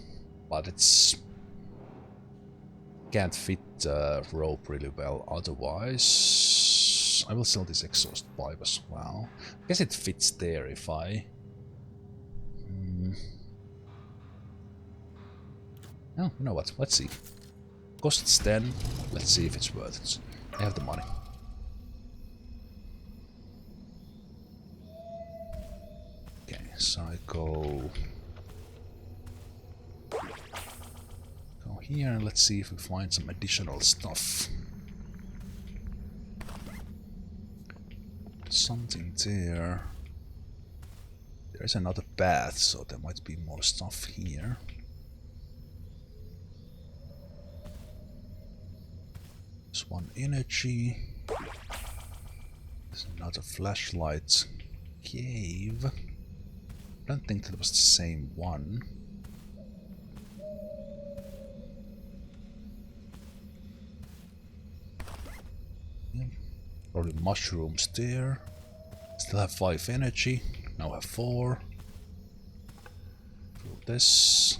But it's Can't fit rope really well otherwise. I will sell this exhaust pipe as well. I guess it fits there if I... Oh, you know what? Let's see. Costs 10. Let's see if it's worth it. I have the money. Okay, so I go here and let's see if we find some additional stuff. Something there. There's another path, so there might be more stuff here. There's one energy. There's another flashlight cave. I don't think that was the same one. Yeah. Probably mushrooms there. Still have 5 energy. Now have 4. Through this.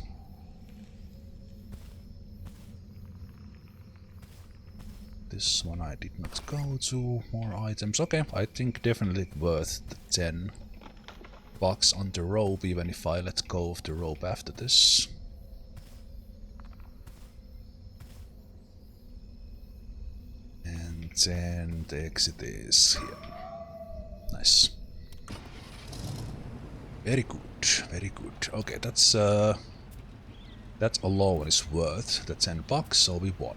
This one I did not go to. More items. Okay, I think definitely worth the 10 bucks on the rope, even if I let go of the rope after this. And then the exit is here. Nice. Very good, very good. Okay, that's that alone is worth the 10 bucks, so we won.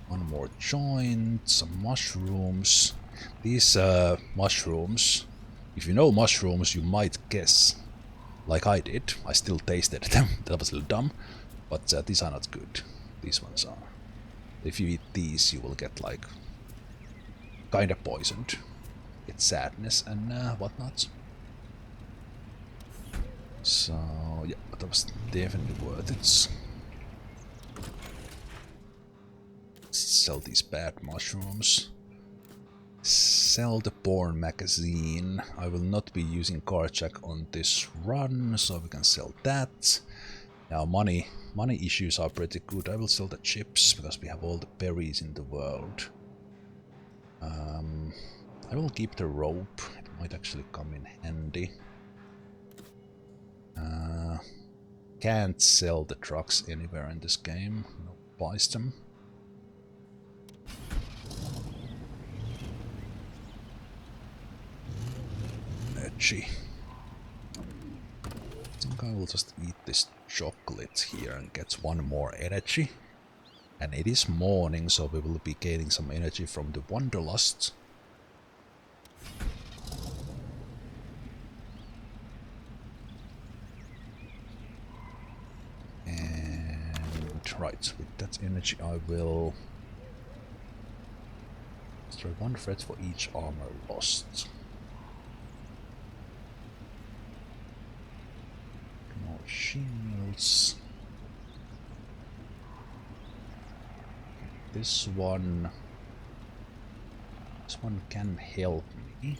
One more joint, some mushrooms. These mushrooms, if you know mushrooms, you might guess, like I did. I still tasted them. That was a little dumb, but these are not good. These ones are. If you eat these, you will get like kind of poisoned. Get sadness and whatnot. So yeah, but that was definitely worth it. Sell these bad mushrooms. Sell the porn magazine. I will not be using car check on this run, so we can sell that. Now money issues are pretty good. I will sell the chips because we have all the berries in the world. I will keep the rope. It might actually come in handy. Can't sell the trucks anywhere in this game. No buys them. Energy. I think I will just eat this chocolate here and get one more energy. And it is morning, so we will be gaining some energy from the Wanderlust. And right, with that energy I will destroy 1 threat for each armor lost. More shields. This one can help me.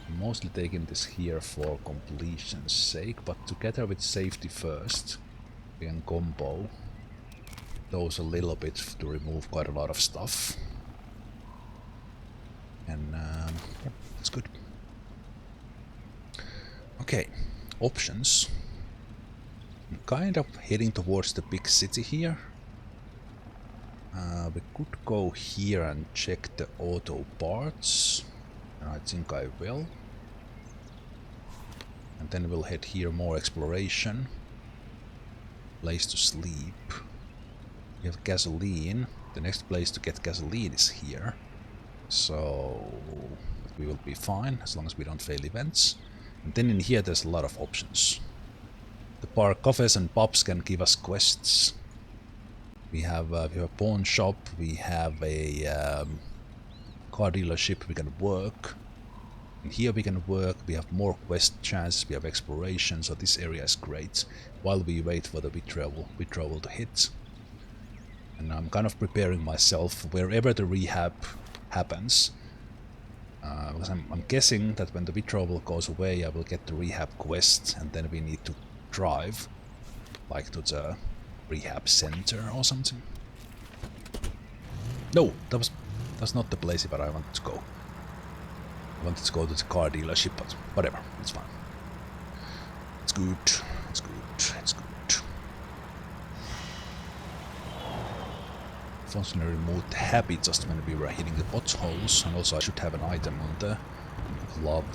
I'm mostly taking this here for completion's sake, but together with safety first, we can combo those a little bit to remove quite a lot of stuff. And yeah, that's good. Okay, options. I'm kind of heading towards the big city here. We could go here and check the auto parts. I think I will. And then we'll head here, more exploration. Place to sleep. We have gasoline. The next place to get gasoline is here. So we will be fine as long as we don't fail events. And then in here there's a lot of options. The bar cafes and pubs can give us quests. We have a pawn shop, we have a car dealership we can work. And here we can work, we have more quest chances, we have exploration, so this area is great. While we wait for the withdrawal to hit. And I'm kind of preparing myself wherever the rehab happens. Because I'm guessing that when the withdrawal goes away I will get the rehab quest and then we need to drive like to the Rehab center or something. No, that's not the place where I wanted to go. I wanted to go to the car dealership, but whatever, it's fine. It's good, it's good, it's good. Fortunately removed the habit just when we were hitting the potholes, and also I should have an item on the glove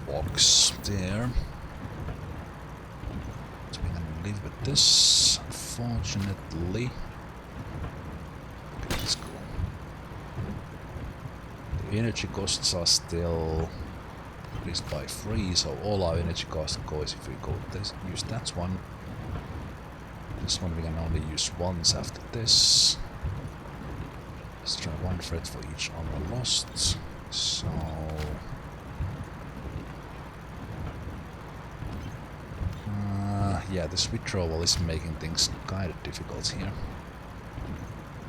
box there. So we can live with this, unfortunately. Okay, let's go. The energy costs are still increased by 3, so all our energy costs goes if we go this, use that one. This one we can only use once after this. Let's try 1 thread for each armor lost. So yeah, this withdrawal is making things kind of difficult here.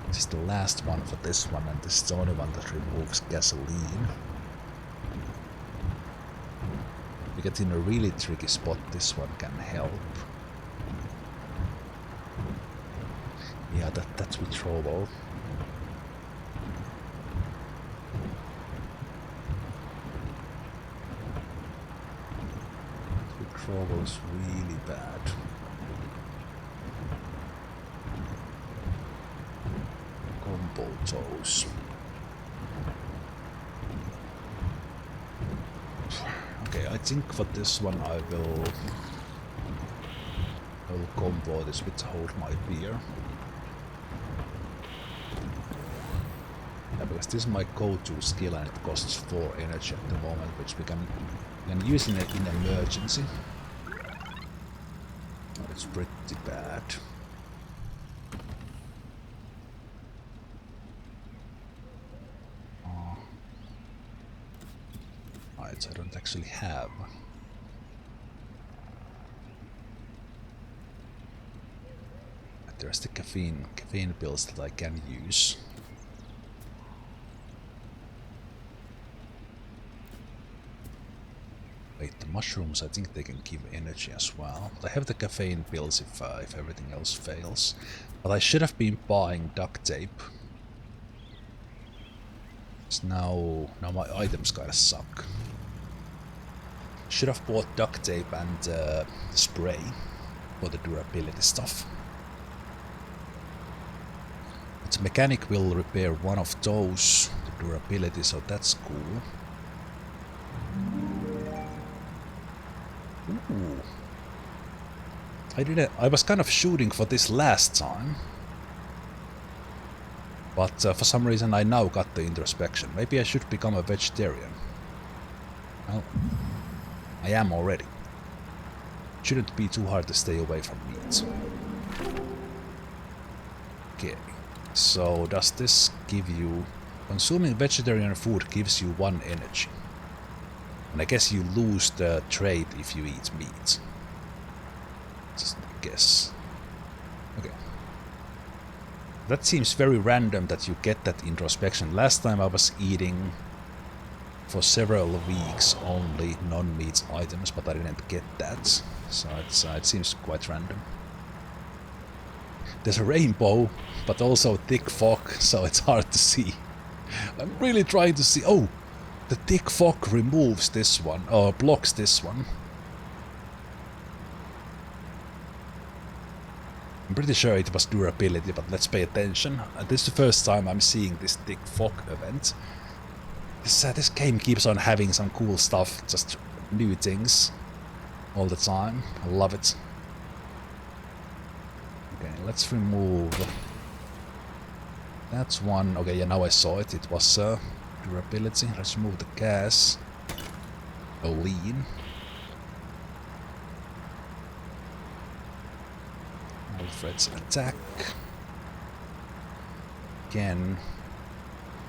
This is the last one for this one, and this is the only one that removes gasoline. We get in a really tricky spot, this one can help. Yeah, that's withdrawal. Withdrawal is really bad. Combo toes. Okay, I think for this one I will combo this with Hold My Beer. Yeah, because this is my go-to skill and it costs 4 energy at the moment, which we can use in emergency. Oh, it's pretty bad. Oh. Right, I don't actually have. But there's the caffeine pills that I can use. Wait, the mushrooms, I think they can give energy as well. I have the caffeine pills if everything else fails. But I should have been buying duct tape. So now my items kinda suck. Should have bought duct tape and spray for the durability stuff. But the mechanic will repair one of those, the durability, so that's cool. Ooh. I was kind of shooting for this last time, but for some reason I now got the introspection. Maybe I should become a vegetarian. Well, I am already. Shouldn't be too hard to stay away from meat. Okay, so does this give you... Consuming vegetarian food gives you 1 energy. And I guess you lose the trait if you eat meat. Just a guess. Okay. That seems very random that you get that introspection. Last time I was eating for several weeks only non-meat items, but I didn't get that. So it seems quite random. There's a rainbow, but also thick fog, so it's hard to see. I'm really trying to see... Oh! The thick fog removes this one, or blocks this one. I'm pretty sure it was durability, but let's pay attention. This is the first time I'm seeing this thick fog event. This game keeps on having some cool stuff, just new things all the time. I love it. Okay, let's remove... That's one. Okay, yeah, now I saw it. It was durability. Let's remove the gas. Lean. Alfred's attack. Again,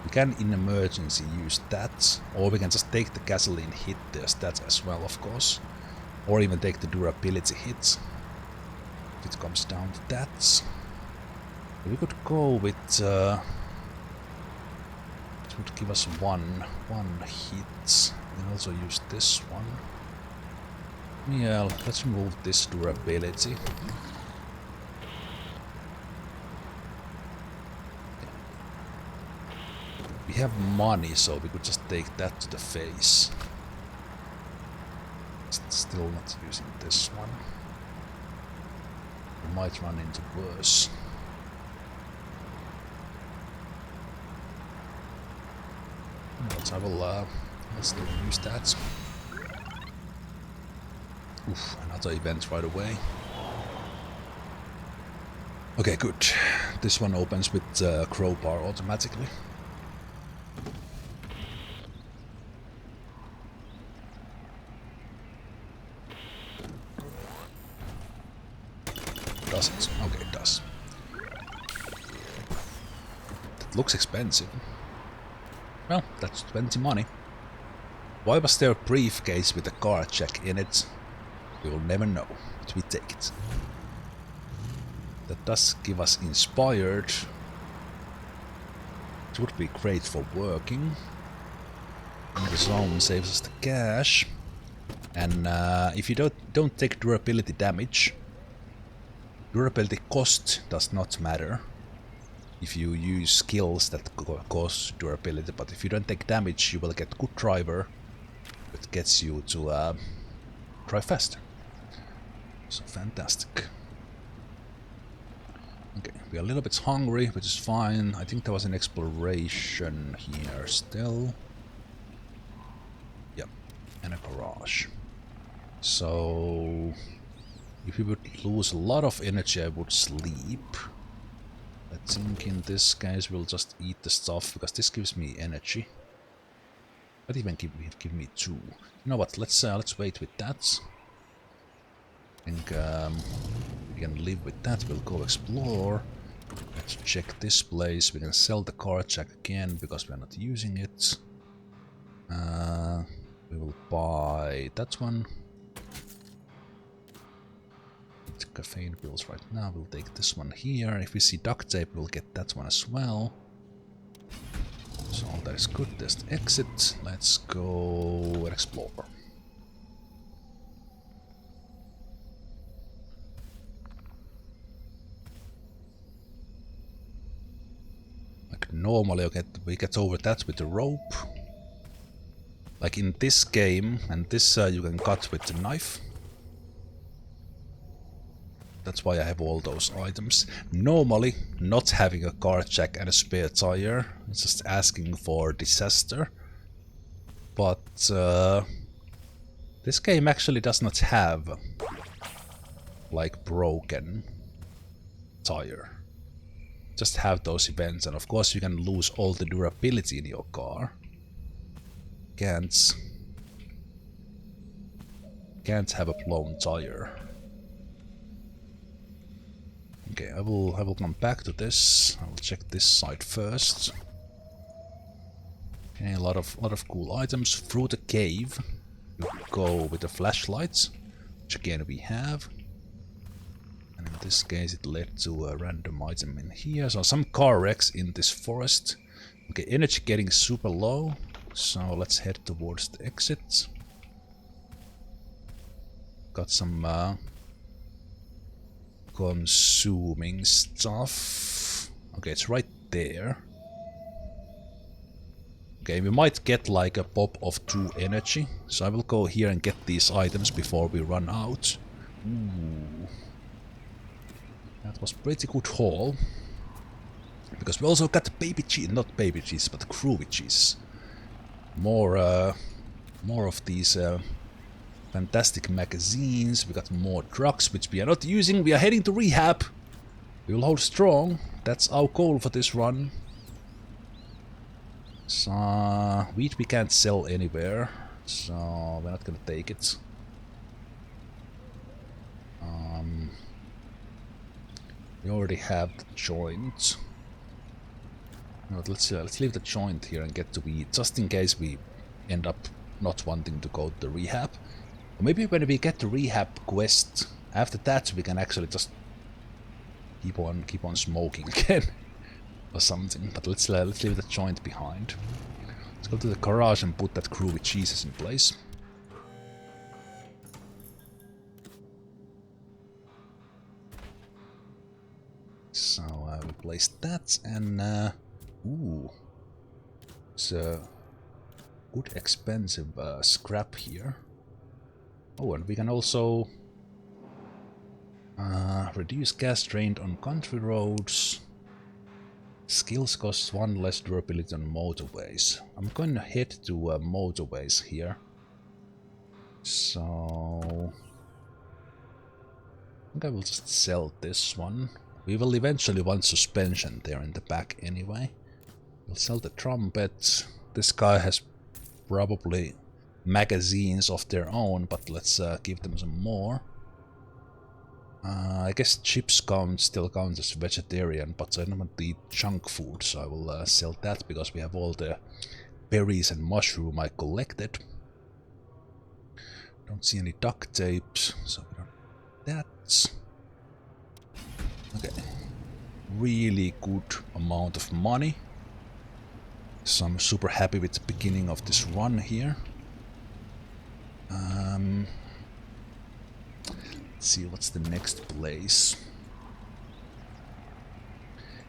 we can in emergency use that, or we can just take the gasoline hit. There's that as well, of course, or even take the durability hit. If it comes down to that, we could go with. It would give us one hit. We can also use this one. Yeah, let's remove this durability. have money, so we could just take that to the face. Still not using this one. We might run into worse. But I will, let's still use that. Oof, another event right away. Okay, good. This one opens with crowbar automatically. Does it? Okay, it does. That looks expensive. Well, that's 20 money. Why was there a briefcase with a car check in it? We will never know, but we take it. That does give us inspired. It would be great for working. And the zone saves us the cash. And if you don't take durability damage, durability cost does not matter. If you use skills that cause durability, but if you don't take damage, you will get good driver. It gets you to drive faster. So fantastic. Okay, we are a little bit hungry, which is fine. I think there was an exploration here still. Yep, and a garage. So if we would lose a lot of energy, I would sleep. I think in this case we'll just eat the stuff, because this gives me energy. But even give me 2. You know what? Let's wait with that. I think we can live with that. We'll go explore. Let's check this place. We can sell the car check again because we're not using it. We will buy that one. Caffeine pills right now. We'll take this one here. If we see duct tape, we'll get that one as well. So that is good. There's the exit. Let's go explore. Like normally we get over that with the rope. Like in this game, and this you can cut with the knife. That's why I have all those items. Normally, not having a car jack and a spare tire is just asking for disaster. But this game actually does not have like broken tire. Just have those events, and of course you can lose all the durability in your car. Can't have a blown tire. Okay, I will come back to this. I will check this side first. Okay, a lot of cool items. Through the cave, you go with the flashlights, which again we have. And in this case, it led to a random item in here. So some car wrecks in this forest. Okay, energy getting super low. So let's head towards the exit. Got some consuming stuff. Okay, it's right there. Okay, we might get like a pop of 2 energy. So I will go here and get these items before we run out. Ooh. That was pretty good haul. Because we also got baby cheese, not baby cheese, but groovy cheese. More of these fantastic magazines. We got more drugs, which we are not using. We are heading to Rehab. We will hold strong. That's our goal for this run. So, wheat we can't sell anywhere. So, we're not gonna take it. We already have the joint. No, let's leave the joint here and get to wheat, just in case we end up not wanting to go to the rehab. Or maybe when we get the rehab quest, after that we can actually just keep on smoking again or something. But let's leave the joint behind. Let's go to the garage and put that groovy cheeses in place. So we place that and ooh, It's a good expensive scrap here. Oh, and we can also reduce gas drained on country roads. Skills costs 1 less durability on motorways. I'm going to head to motorways here. So I think I will just sell this one. We will eventually want suspension there in the back anyway. We'll sell the trumpet. This guy has probably magazines of their own, but let's give them some more. I guess chips still count as vegetarian, but I don't want to eat junk food, so I will sell that because we have all the berries and mushroom I collected. Don't see any duct tapes, so we don't have that. Okay, really good amount of money. So I'm super happy with the beginning of this run here. Let's see what's the next place.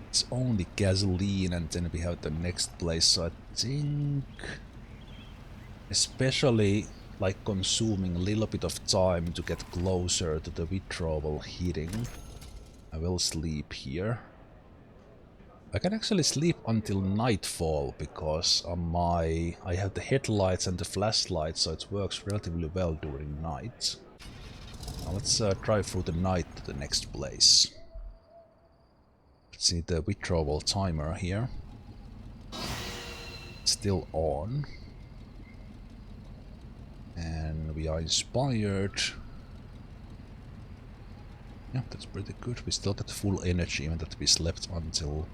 It's only gasoline and then we have the next place, so I think especially like consuming a little bit of time to get closer to the withdrawal heating, I will sleep here. I can actually sleep until nightfall because I have the headlights and the flashlight, so it works relatively well during night. Now let's drive through the night to the next place. Let's see the withdrawal timer here. It's still on. And we are inspired. Yeah, that's pretty good. We still got full energy even that we slept until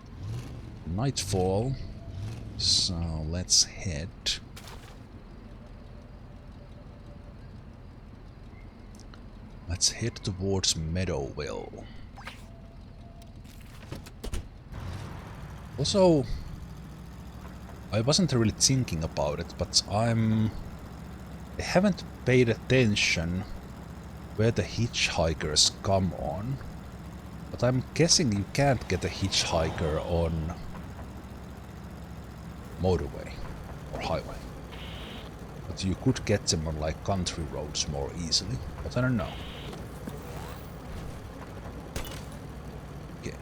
nightfall. So let's head. Let's head towards Meadowville. Also, I wasn't really thinking about it, but I haven't paid attention where the hitchhikers come on. But I'm guessing you can't get a hitchhiker on motorway or highway. But you could get them on like country roads more easily, but I don't know. Okay,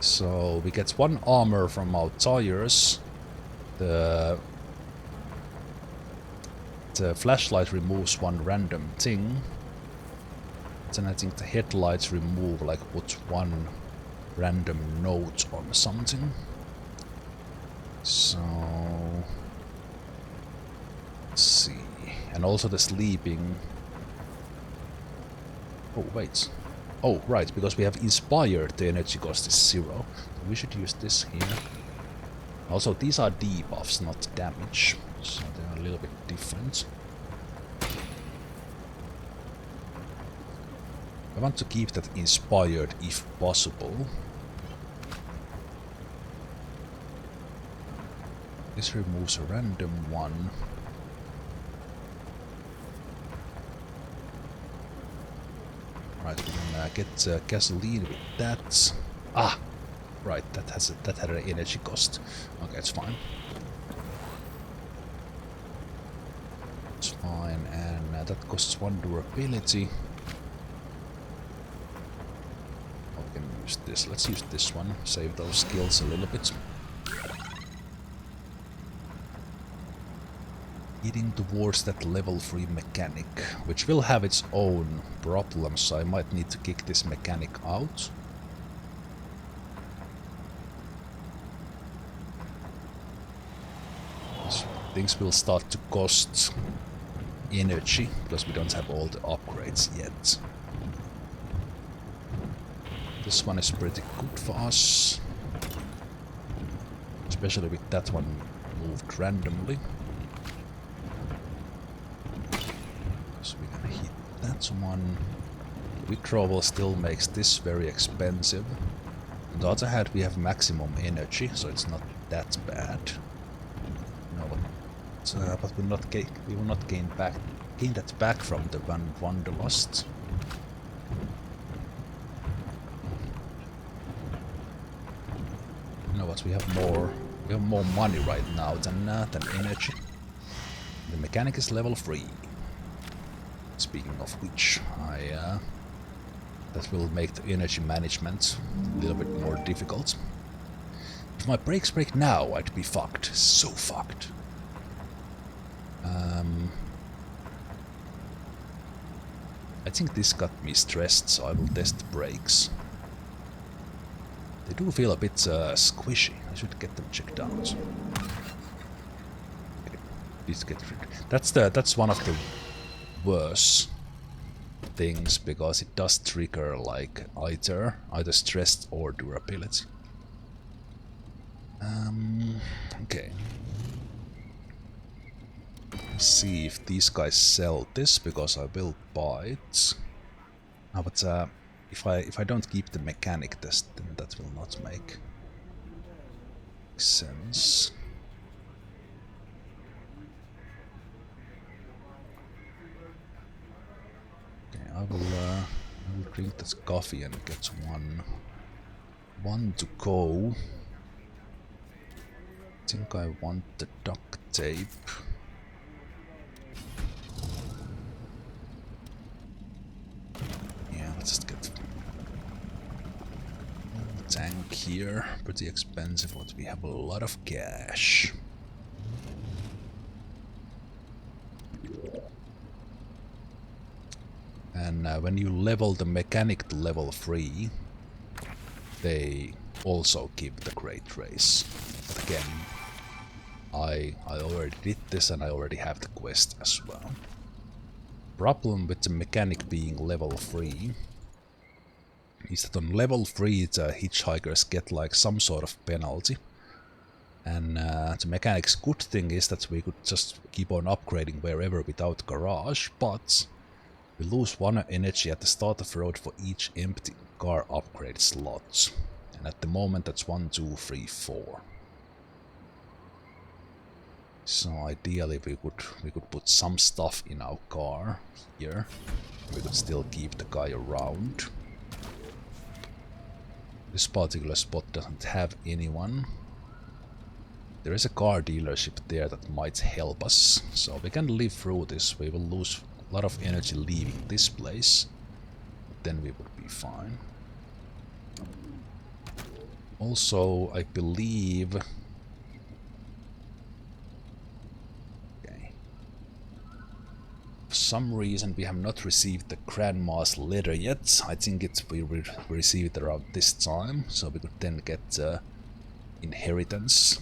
so we get 1 armor from our tires. The flashlight removes 1 random thing. Then I think the headlights remove like put 1 random note on something. So let's see. And also the sleeping. Oh wait. Oh right, because we have inspired, the energy cost is 0. So we should use this here. Also these are debuffs, not damage, so they're a little bit different. I want to keep that inspired if possible. This removes a random 1. Right, we can get gasoline with that. Ah, right, that had an energy cost. Okay, it's fine. It's fine, and that costs 1 durability. Use this. Let's use this one. Save those skills a little bit. Heading towards that level 3 mechanic, which will have its own problems, so I might need to kick this mechanic out. Things will start to cost energy because we don't have all the upgrades yet. This one is pretty good for us, especially with that one moved randomly. So we can hit that one. Withdrawal still makes this very expensive. On the other hand, we have maximum energy, so it's not that bad. No, but we will not gain that back from the Wanderlust. You know what, we have more We have more money right now than energy. The mechanic is level 3. Speaking of which, that will make the energy management a little bit more difficult. If my brakes break now, I'd be fucked. So fucked. I think this got me stressed, so I will test the brakes. They do feel a bit squishy. I should get them checked out. Okay. Please get rid. That's one of the worst things, because it does trigger like either stress or durability. Okay. Let's see if these guys sell this, because I will buy it. No, but if I don't keep the mechanic test, then that will not make sense. Okay, I will drink this coffee and get one to go. I think I want the duct tape. Yeah, let's just get a tank here. Pretty expensive, but we have a lot of cash. And when you level the mechanic to level 3, they also give the great race. But again, I already did this and I already have the quest as well. Problem with the mechanic being level 3 is that on level 3 the hitchhikers get like some sort of penalty. And the mechanic's good thing is that we could just keep on upgrading wherever without garage, but we lose 1 energy at the start of the road for each empty car upgrade slot. And at the moment that's 1, 2, 3, 4. So ideally we could put some stuff in our car here. We could still keep the guy around. This particular spot doesn't have anyone. There is a car dealership there that might help us, so we can live through this. We will lose a lot of energy leaving this place, but then we would be fine. Also, I believe... Okay. For some reason we have not received the Grandma's letter yet. I think we will receive it around this time, so we could then get inheritance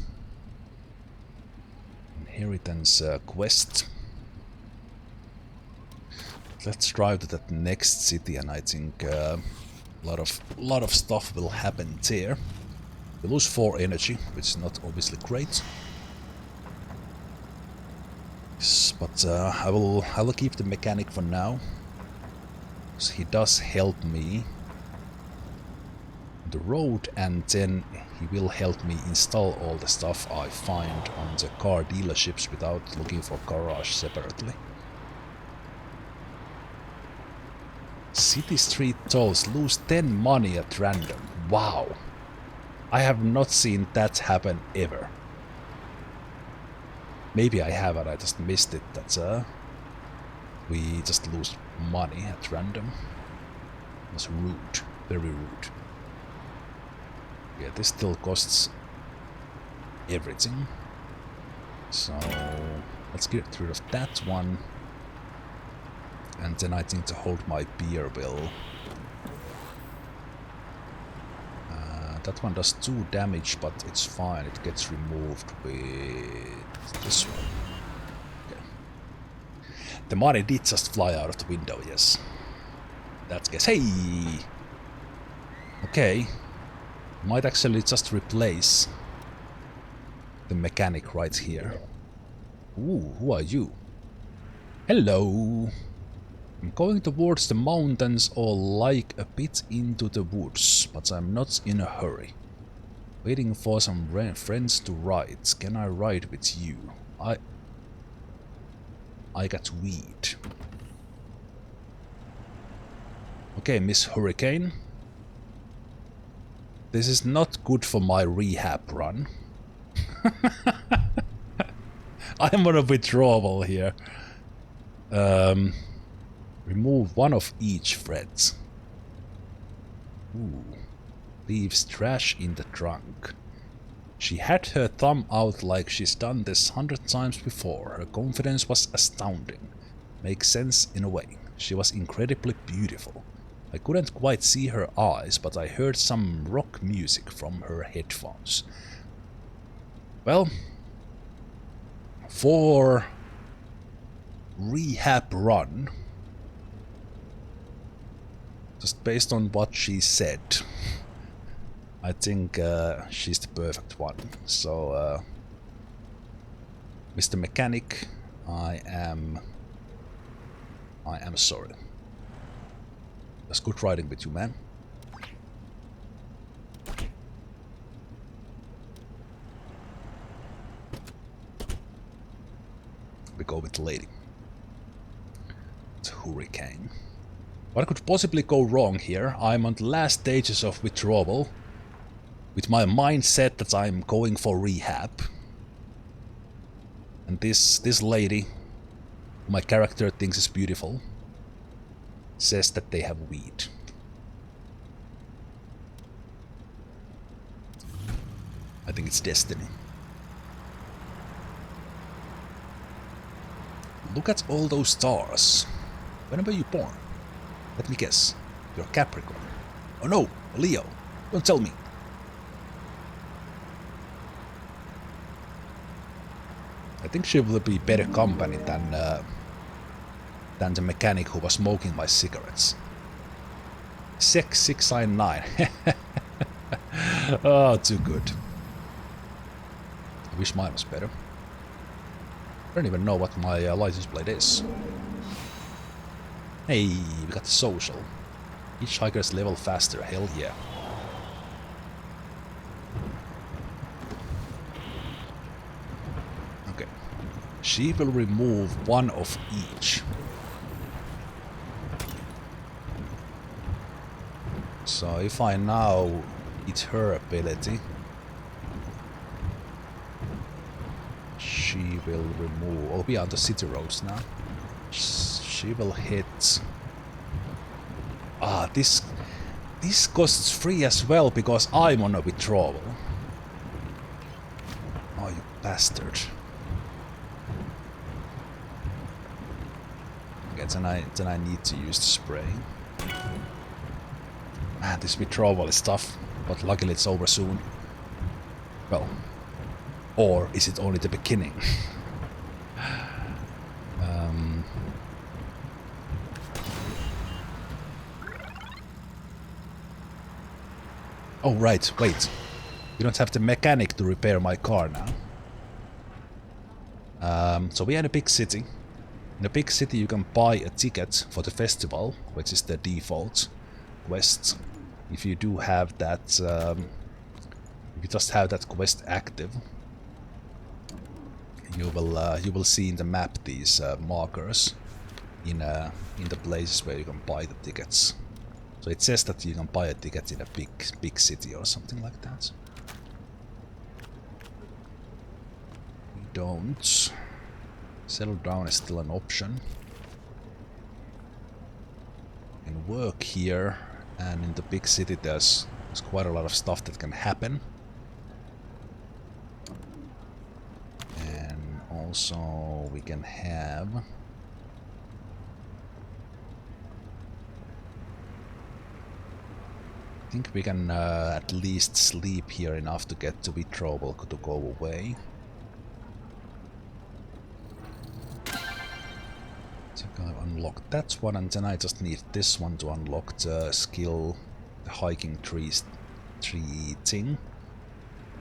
quest. Let's drive to that next city, and I think a lot of stuff will happen there. We lose 4 energy, which is not obviously great. Yes, but I will keep the mechanic for now, because he does help me on the road, and then he will help me install all the stuff I find on the car dealerships without looking for garage separately. City street tolls lose 10 money at random. Wow. I have not seen that happen ever. Maybe I have and I just missed it. That's we just lose money at random. It was rude. Very rude. Yeah, this still costs everything. So let's get rid of that one. And then I think to hold my beer will. That one does 2 damage, but it's fine. It gets removed with this one. Okay. The money did just fly out of the window, yes. That's guess. Hey! Okay. Might actually just replace the mechanic right here. Ooh, who are you? Hello! I'm going towards the mountains or like a bit into the woods, but I'm not in a hurry. Waiting for some friends to ride. Can I ride with you? I got weed. Okay, Miss Hurricane. This is not good for my rehab run. I'm on a withdrawal here. Remove one of each thread. Ooh. Leaves trash in the trunk. She had her thumb out like she's done this 100 times before. Her confidence was astounding. Makes sense in a way. She was incredibly beautiful. I couldn't quite see her eyes, but I heard some rock music from her headphones. Well, for Rehab run, just based on what she said, I think she's the perfect one. So, Mr. Mechanic, I am sorry. It was good riding with you, man. We go with the lady. It's Hurricane. What could possibly go wrong here? I'm on the last stages of withdrawal, with my mindset that I'm going for rehab. And this lady, who my character thinks is beautiful, says that they have weed. I think it's destiny. Look at all those stars. When were you born? Let me guess. You're Capricorn. Oh no, Leo. Don't tell me. I think she will be better company than the mechanic who was smoking my cigarettes. Sec 699. Oh, too good. I wish mine was better. I don't even know what my license plate is. Hey, we got the social. Hitchhikers level faster, hell yeah. Okay. She will remove one of each. So if I now hit her ability, she will remove... Oh, we are on the city roads now. She will hit... Ah, this costs free as well because I'm on a withdrawal. Oh, you bastard. Okay, then I need to use the spray. Man, this withdrawal is tough, but luckily it's over soon. Well, or is it only the beginning? Oh right, wait. You don't have the mechanic to repair my car now. So we are in a big city. In a big city you can buy a ticket for the festival, which is the default quest. If you do have that, if you just have that quest active, you will see in the map these markers in the places where you can buy the tickets. So it says that you can buy a ticket in a big city or something like that. We don't. Settle down is still an option. You can work here, and in the big city there's quite a lot of stuff that can happen. And also we can have... I think we can at least sleep here enough to get the withdrawal to go away. I think I've unlocked that one, and then I just need this one to unlock the skill, the hiking tree thing.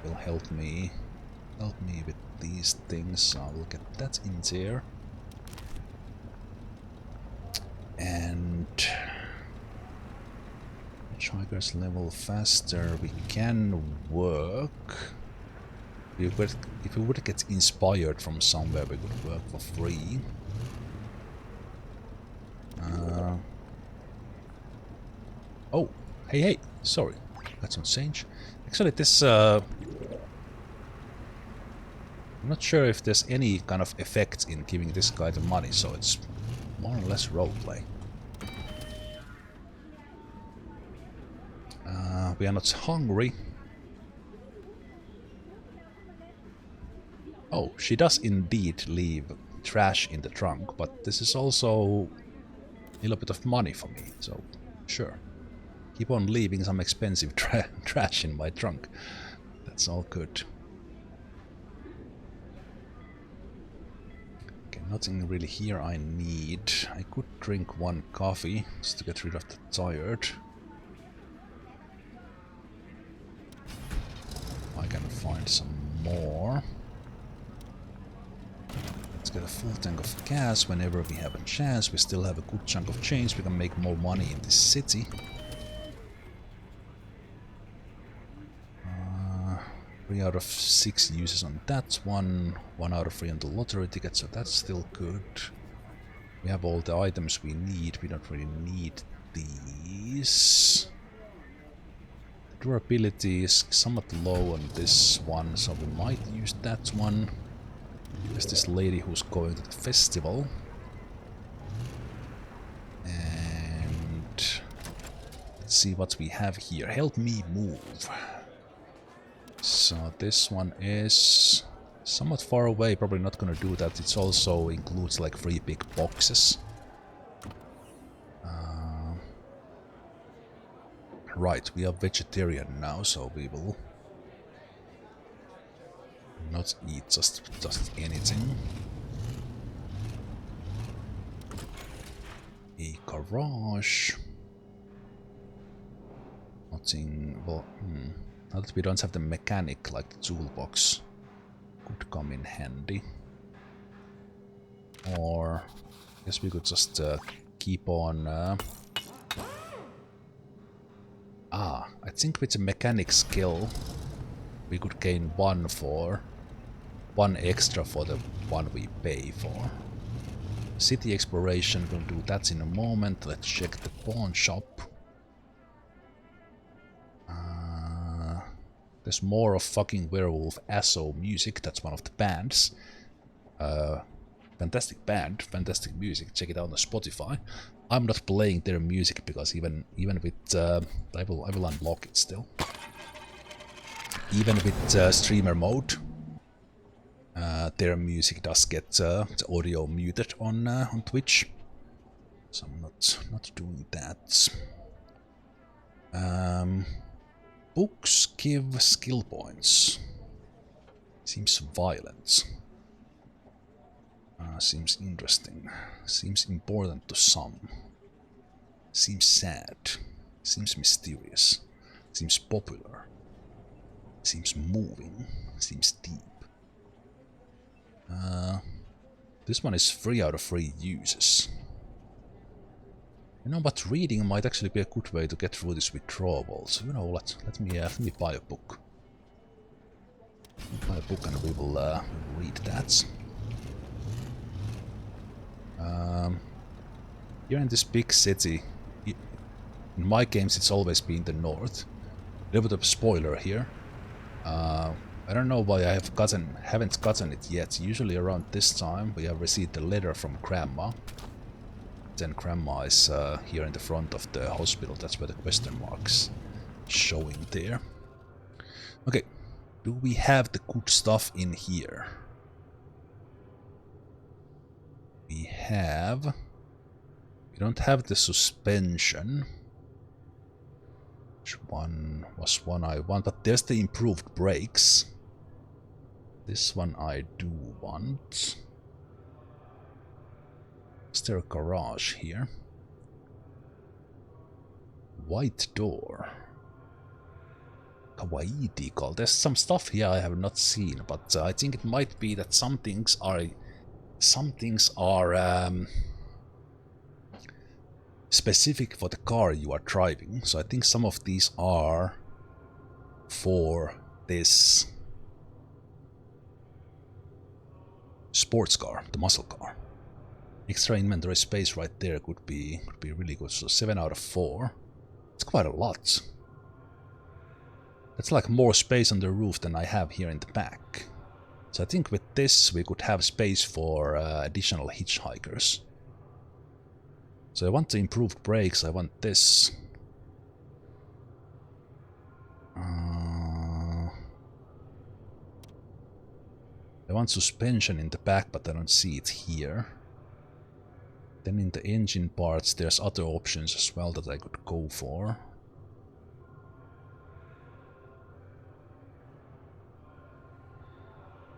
Will help me with these things, so I will get that in there. And hitchhikers level faster. We can work. If we would get inspired from somewhere, we could work for free. Oh, hey, sorry, that's not change. Actually, this I'm not sure if there's any kind of effect in giving this guy the money, so it's more or less roleplay. We are not hungry. Oh, she does indeed leave trash in the trunk, but this is also a little bit of money for me, so sure. Keep on leaving some expensive trash in my trunk. That's all good. Okay, nothing really here I need. I could drink one coffee just to get rid of the tired. I can find some more. Let's get a full tank of gas whenever we have a chance. We still have a good chunk of change. We can make more money in this city. 3 out of 6 uses on that one. 1 out of 3 on the lottery ticket, so that's still good. We have all the items we need. We don't really need these. The durability is somewhat low on this one, so we might use that one. There's this lady who's going to the festival. And let's see what we have here. Help me move. So this one is somewhat far away, probably not gonna do that. It also includes like 3 big boxes. Right, we are vegetarian now, so we will not eat just anything. A garage. Nothing. Well, now that we don't have the mechanic, like the toolbox, could come in handy. Or I guess we could just keep on. I think with the mechanic skill, we could gain 1 extra for the one we pay for. City exploration, we'll do that in a moment. Let's check the pawn shop. There's more of fucking Werewolf Asso music. That's one of the bands. Fantastic band, fantastic music. Check it out on Spotify. I'm not playing their music because even with I will unlock it still. Even with streamer mode, their music does get the audio muted on Twitch. So I'm not doing that. Books give skill points. Seems violent. Seems interesting. Seems important to some. Seems sad. Seems mysterious. Seems popular. Seems moving. Seems deep. This one is 3 out of 3 uses. You know, but reading might actually be a good way to get through this withdrawal. So you know what? Let me buy a book. Buy a book and we will read that. Here in this big city, in my games it's always been the north. A little bit of a spoiler here. I don't know why I haven't gotten it yet. Usually around this time we have received a letter from Grandma. Then Grandma is here in the front of the hospital. That's where the question mark's showing there. Okay, do we have the good stuff in here? We have... We don't have the suspension. Which one was one I want? But there's the improved brakes. This one I do want. Is there a garage here? White door. Kawaii decal. There's some stuff here I have not seen, but I think it might be that some things are specific for the car you are driving. So I think some of these are for this sports car, the muscle car. Extra inventory space right there could be really good. So 7 out of 4. It's quite a lot. That's like more space on the roof than I have here in the back. So I think with this we could have space for additional hitchhikers. So I want the improved brakes, I want this. I want suspension in the back, but I don't see it here. Then in the engine parts there's other options as well that I could go for.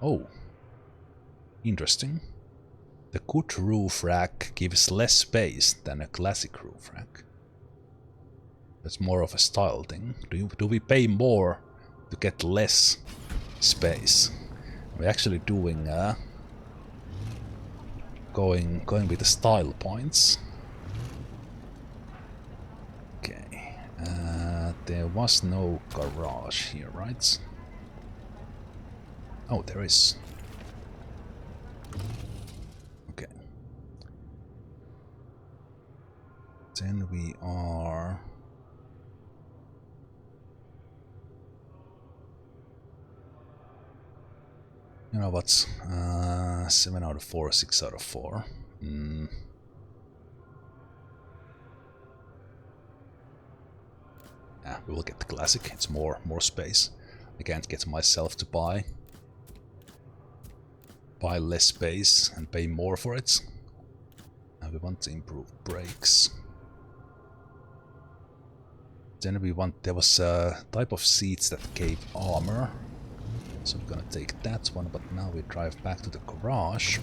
Oh, interesting. The good roof rack gives less space than a classic roof rack. That's more of a style thing. Do we pay more to get less space? We're actually doing going with the style points. Okay. There was no garage here, right? Oh, there is. Okay. Then we are... You know what? 7 out of 4, 6 out of 4. Yeah, we will get the classic. It's more space. I can't get myself to buy less space and pay more for it. And we want to improve brakes. Then we want... There was a type of seats that gave armor. So we're gonna take that one, but now we drive back to the garage.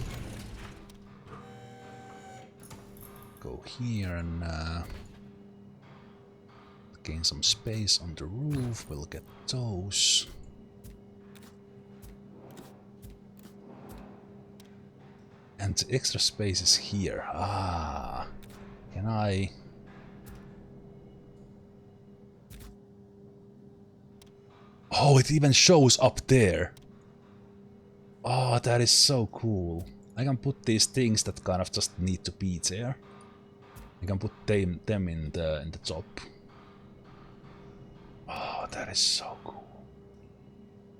Go here and gain some space on the roof. We'll get those. And the extra space is here. Ah, can I... Oh, it even shows up there. Oh, that is so cool. I can put these things that kind of just need to be there. I can put them in the top. Oh, that is so cool.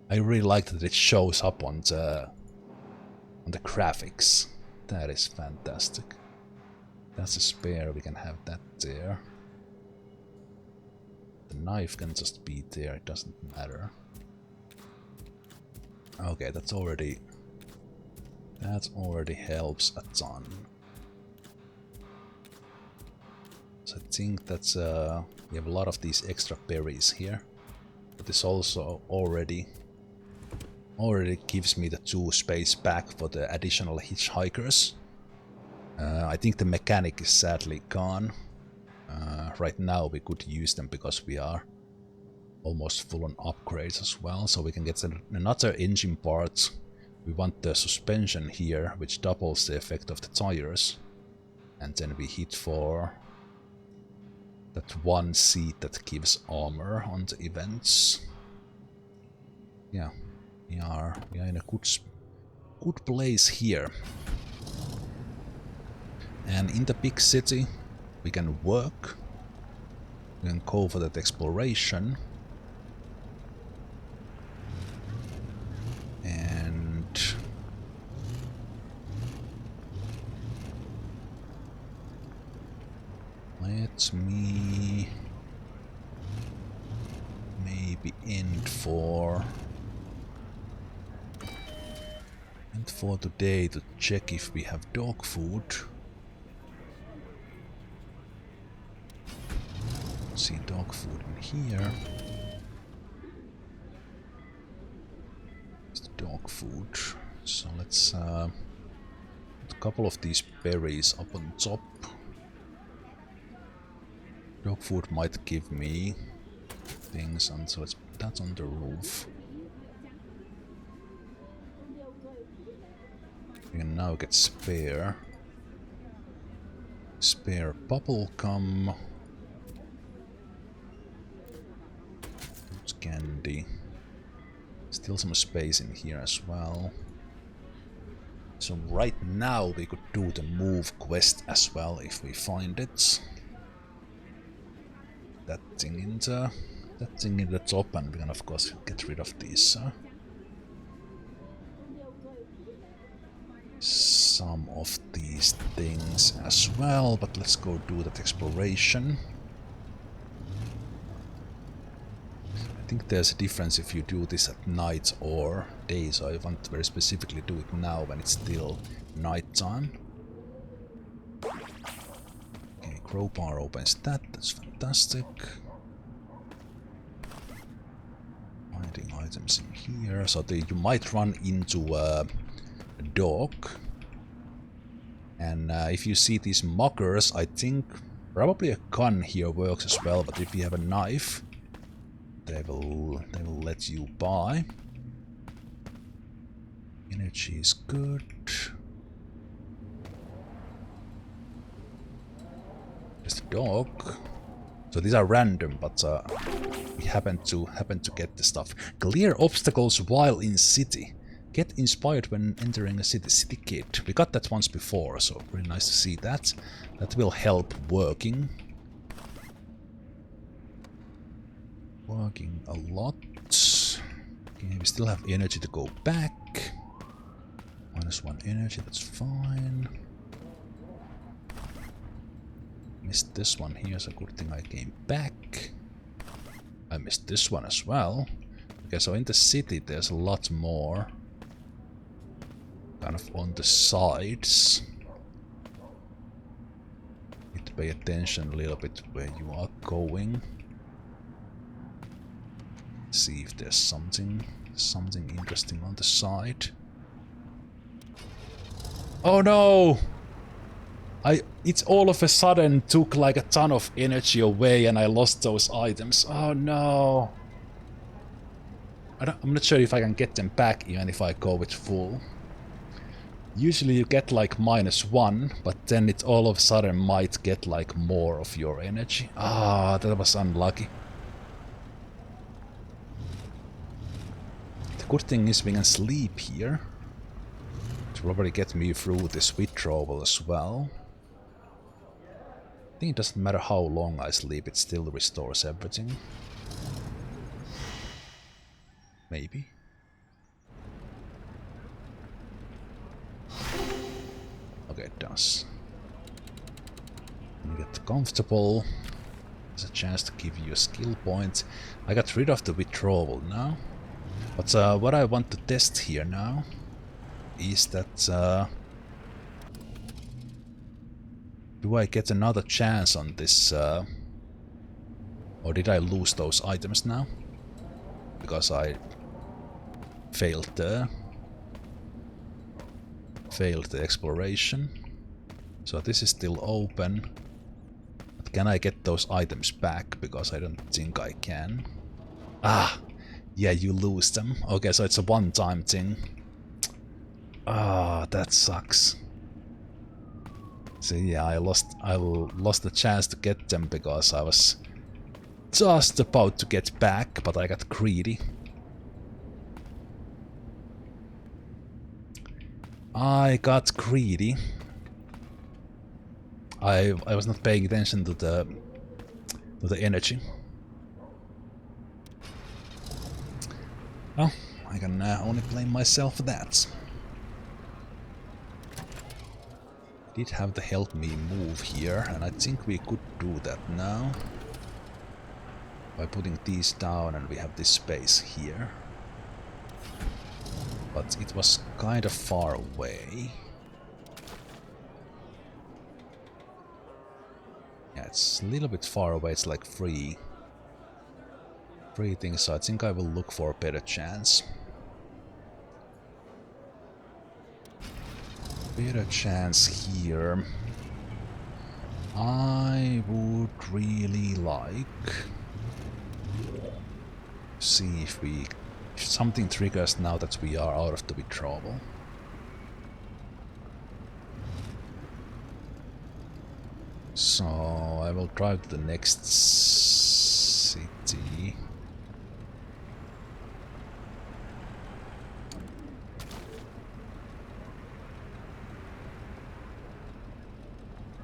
I really like that it shows up on the graphics. That is fantastic. That's a spare, we can have that there. The knife can just be there, it doesn't matter. Okay, that already helps a ton. So I think that's we have a lot of these extra berries here. But this also already gives me the 2 space back for the additional hitchhikers. I think the mechanic is sadly gone. Right now we could use them because we are almost full on upgrades as well, so we can get another engine part. We want the suspension here, which doubles the effect of the tires, and then we hit for that one seat that gives armor on the events. Yeah, we are in a good place here. And in the big city we can work, we can go for that exploration, and let me maybe end for today to check if we have dog food. See dog food in here. It's the dog food. So let's put a couple of these berries up on top. Dog food might give me things, and so let's put that on the roof. We can now get spare bubble gum. Candy. Still some space in here as well. So right now we could do the move quest as well if we find it. That thing in the top, and we can of course get rid of these some of these things as well, but let's go do that exploration. I think there's a difference if you do this at night or day, so I want to very specifically do it now when it's still nighttime. Okay, crowbar opens that, that's fantastic. Finding items in here, so you might run into a dog. And if you see these muggers, I think probably a gun here works as well, but if you have a knife, they will let you buy. Energy is good. There's a dog. So these are random, but we happen to get the stuff. Clear obstacles while in city. Get inspired when entering a city. City kit. We got that once before, so really nice to see that. That will help working. Working a lot. Okay, we still have energy to go back. -1 energy, that's fine. Missed this one here, so good thing I came back. I missed this one as well. Okay, so in the city there's a lot more kind of on the sides. Need to pay attention a little bit where you are going. See if there's something interesting on the side. Oh no! It all of a sudden took like a ton of energy away and I lost those items. Oh no! I'm not sure if I can get them back even if I go with full. Usually you get like -1, but then it all of a sudden might get like more of your energy. Ah, that was unlucky. The good thing is we can sleep here. To probably get me through this withdrawal as well. I think it doesn't matter how long I sleep, it still restores everything. Maybe. Okay, it does. You get comfortable. There's a chance to give you a skill point. I got rid of the withdrawal now. But what I want to test here now is that do I get another chance on this or did I lose those items now? Because I failed the exploration. So this is still open. But can I get those items back? Because I don't think I can. Ah! Yeah, you lose them. Okay, so it's a one-time thing. Ah, that sucks. So yeah, I lost the chance to get them because I was just about to get back, but I got greedy. I got greedy. I was not paying attention to the energy. Well, I can only blame myself for that. Did have to help me move here, and I think we could do that now. By putting these down, and we have this space here. But it was kind of far away. Yeah, it's a little bit far away, it's like three things, so I think I will look for a better chance. Better chance here. I would really like to see if something triggers now that we are out of the withdrawal. So I will drive to the next city.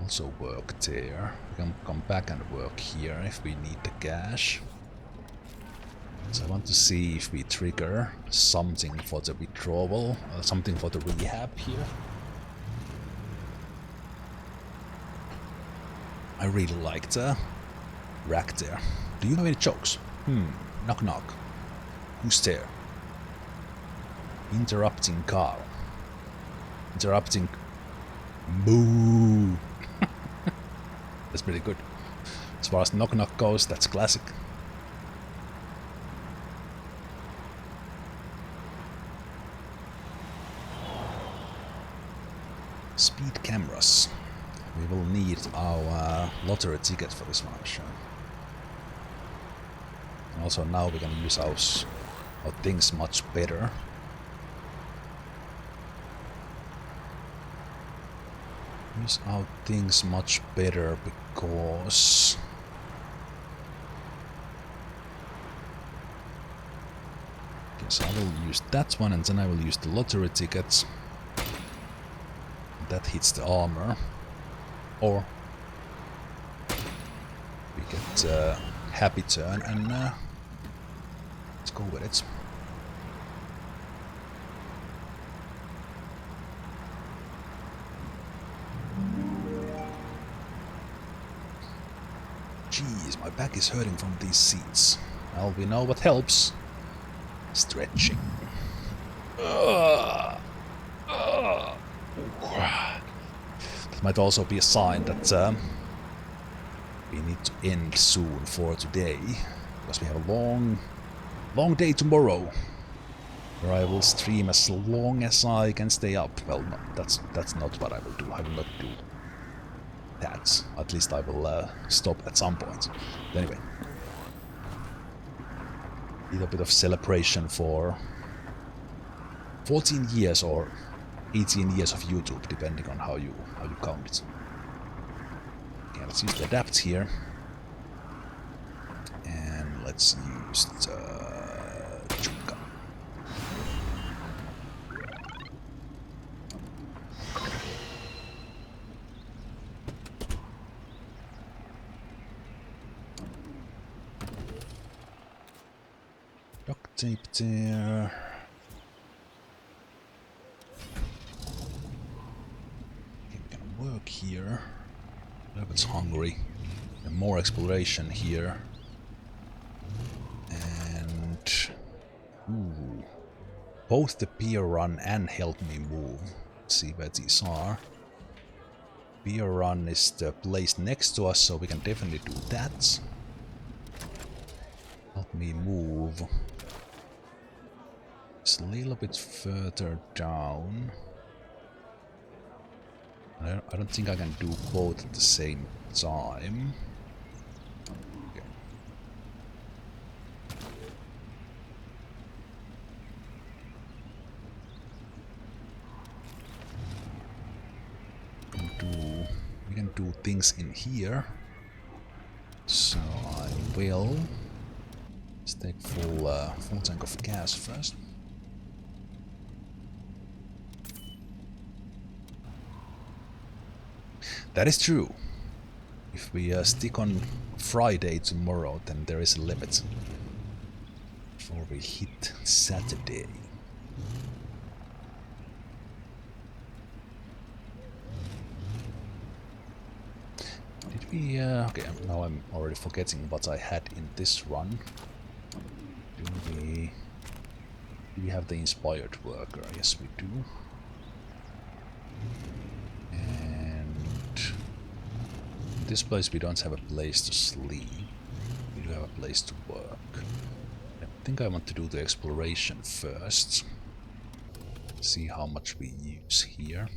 Also work there. We can come back and work here if we need the cash. So I want to see if we trigger something for the withdrawal, something for the rehab here. I really liked Rack there. Do you know any jokes? Knock knock. Who's there? Interrupting Carl. Interrupting... Boo! That's pretty good. As far as knock knock goes, that's classic. Speed cameras. We will need our lottery ticket for this one, I'm sure. And also now we can use our things much better. Use our things much better because... Yes, I will use that one and then I will use the lottery tickets. That hits the armor. Or we get happy turn and let's go with it. Jeez, my back is hurting from these seats. Well, we know what helps. Stretching. That might also be a sign that we need to end soon for today, because we have a long day tomorrow, where I will stream as long as I can stay up. Well, no, that's not what I will do. I will not do that. At least I will stop at some point. But anyway, a little bit of celebration for 14 years or 18 years of YouTube, depending on how you count it. Okay, let's use the adapt here. And let's use the Chunka. Duct tape there. Work here. It's hungry. And more exploration here. And ooh, both the beer run and help me move. Let's see where these are. Beer run is the place next to us, so we can definitely do that. Help me move. It's a little bit further down. I don't think I can do both at the same time. Okay. We can do things in here. So I will take full tank of gas first. That is true. If we stick on Friday tomorrow, then there is a limit before we hit Saturday. Did we... okay, now I'm already forgetting what I had in this run. Do we have the inspired worker? Yes, we do. In this place we don't have a place to sleep. We do have a place to work. I think I want to do the exploration first. See how much we use here.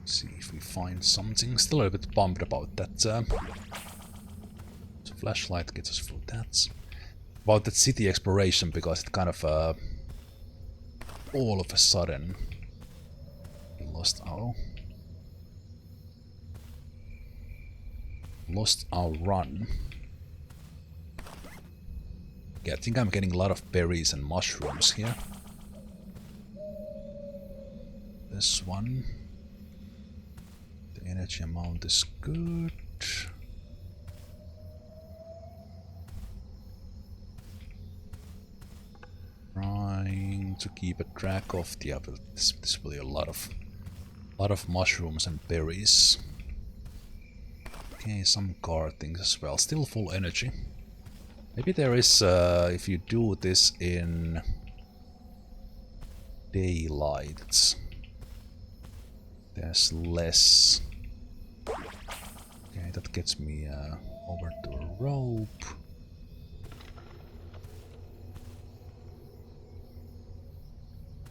See if we find something. Still a little bit bummed about that. So flashlight gets us through that. About that city exploration, because it kind of all of a sudden we lost our run. Yeah, I think I'm getting a lot of berries and mushrooms here. This one. The energy amount is good. Trying to keep a track of the other. This will be a lot of mushrooms and berries. Okay, some car things as well. Still full energy. Maybe there is, if you do this in daylight, there's less. Okay, that gets me over to a rope.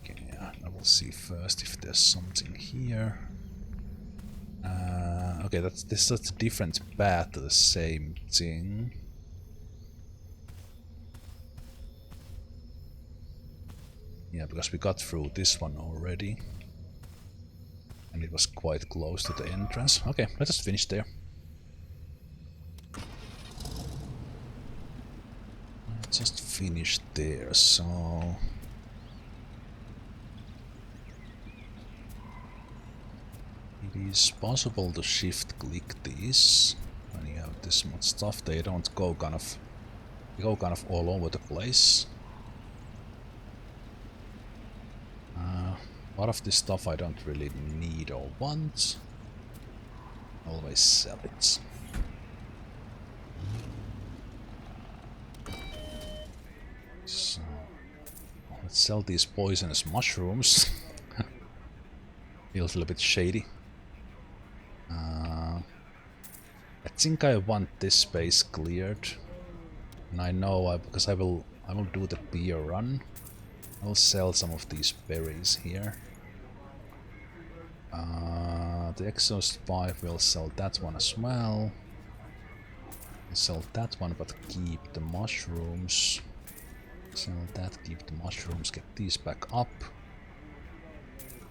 Okay, I will see first if there's something here. Okay, that's a different path to the same thing. Yeah, because we got through this one already. And it was quite close to the entrance. Okay, let's just finish there. Let's just finish there, so... It is possible to shift click these. When you have this much stuff, they don't go kind of... They go kind of all over the place. A lot of this stuff I don't really need or want. Always sell it. So, let's sell these poisonous mushrooms. Feels a little bit shady. I think I want this space cleared, and I know because I will do the beer run. I'll sell some of these berries here. The exhaust pipe will sell that one as well. I'll sell that one, but keep the mushrooms. Sell that, keep the mushrooms, get these back up.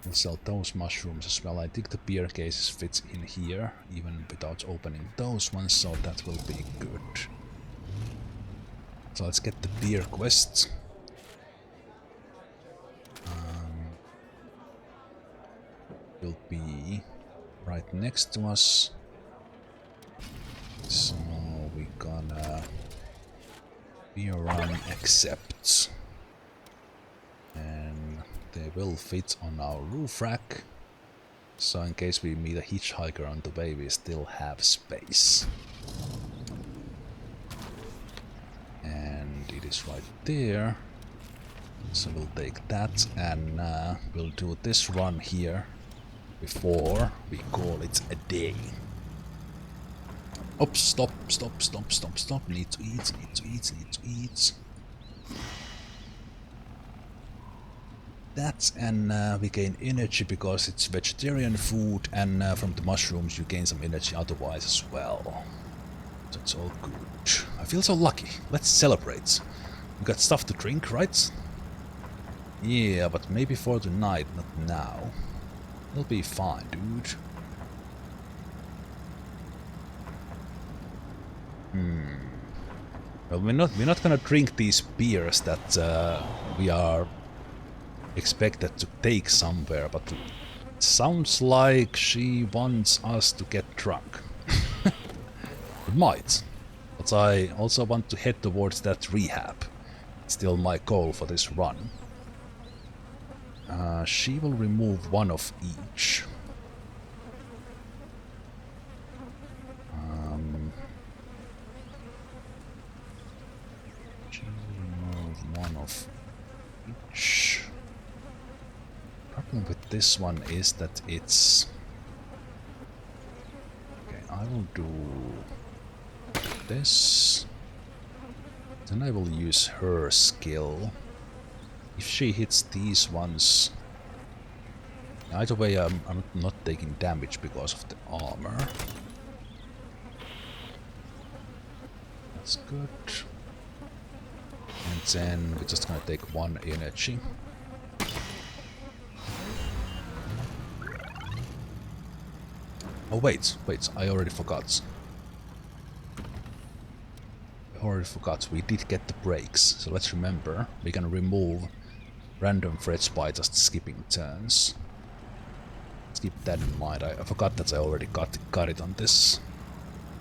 We'll sell those mushrooms as well. I think the beer cases fit in here, even without opening those ones, so that will be good. So let's get the beer quest. Will be right next to us. So we gonna beer run accept. And they will fit on our roof rack. So in case we meet a hitchhiker on the way, we still have space. And it is right there. So we'll take that and we'll do this run here before we call it a day. Oh, stop. Need to eat. That, and we gain energy because it's vegetarian food, and from the mushrooms you gain some energy otherwise as well. So it's all good. I feel so lucky. Let's celebrate. We got stuff to drink, right? Yeah, but maybe for tonight, not now. It'll be fine, dude. Well, we're not gonna drink these beers that we are expected to take somewhere, but it sounds like she wants us to get drunk. It might, but I also want to head towards that rehab. It's still my goal for this run. She will remove one of each. She will remove one of each. Problem with this one is that it's... Okay, I will do this. Then I will use her skill. If she hits these ones... Either way, I'm not taking damage because of the armor. That's good. And then we're just gonna take one energy. Oh wait, I already forgot. We did get the brakes, so let's remember, we can remove random threats by just skipping turns. Let's keep that in mind. I forgot that I already got it on this.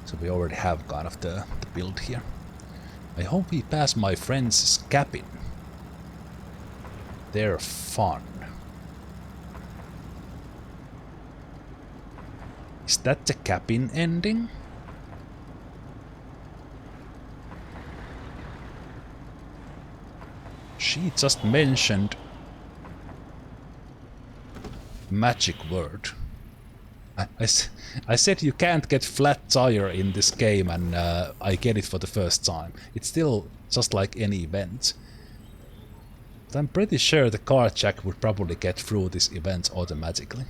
So we already have kind of the build here. I hope we pass my friend's cabin. They're fun. Is that the cabin ending? She just mentioned magic word. I said you can't get flat tire in this game, and I get it for the first time. It's still just like any event. But I'm pretty sure the car jack would probably get through this event automatically.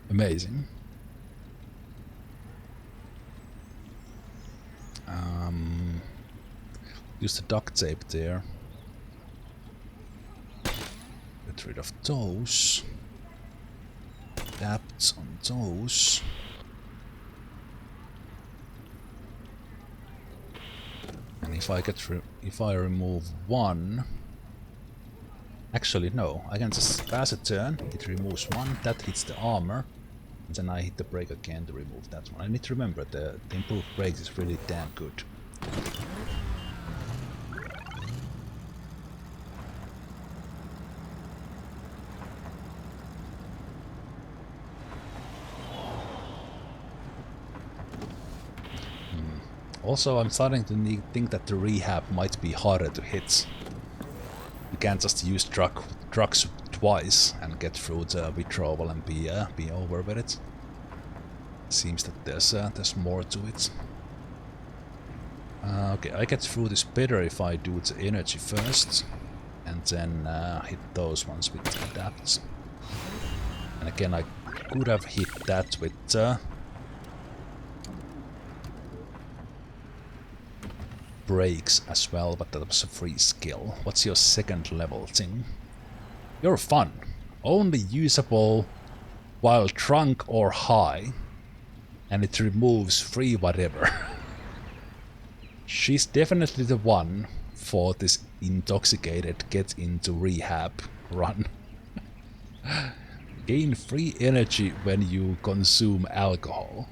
Amazing. Use the duct tape there. Get rid of those. Taps on those. And if I remove one, actually no, I can just pass a turn. It removes one. That hits the armor, and then I hit the brake again to remove that one. I need to remember the improved brakes is really damn good. Also, I'm starting to think that the Rehab might be harder to hit. You can't just use trucks twice and get through the withdrawal and be over with it. Seems that there's more to it. Okay, I get through this better if I do the energy first, and then hit those ones with the adapts. And again, I could have hit that with brakes as well, but that was a free skill. What's your second level thing? You're fun. Only usable while drunk or high, and it removes free whatever. She's definitely the one for this intoxicated get into rehab run. Gain free energy when you consume alcohol.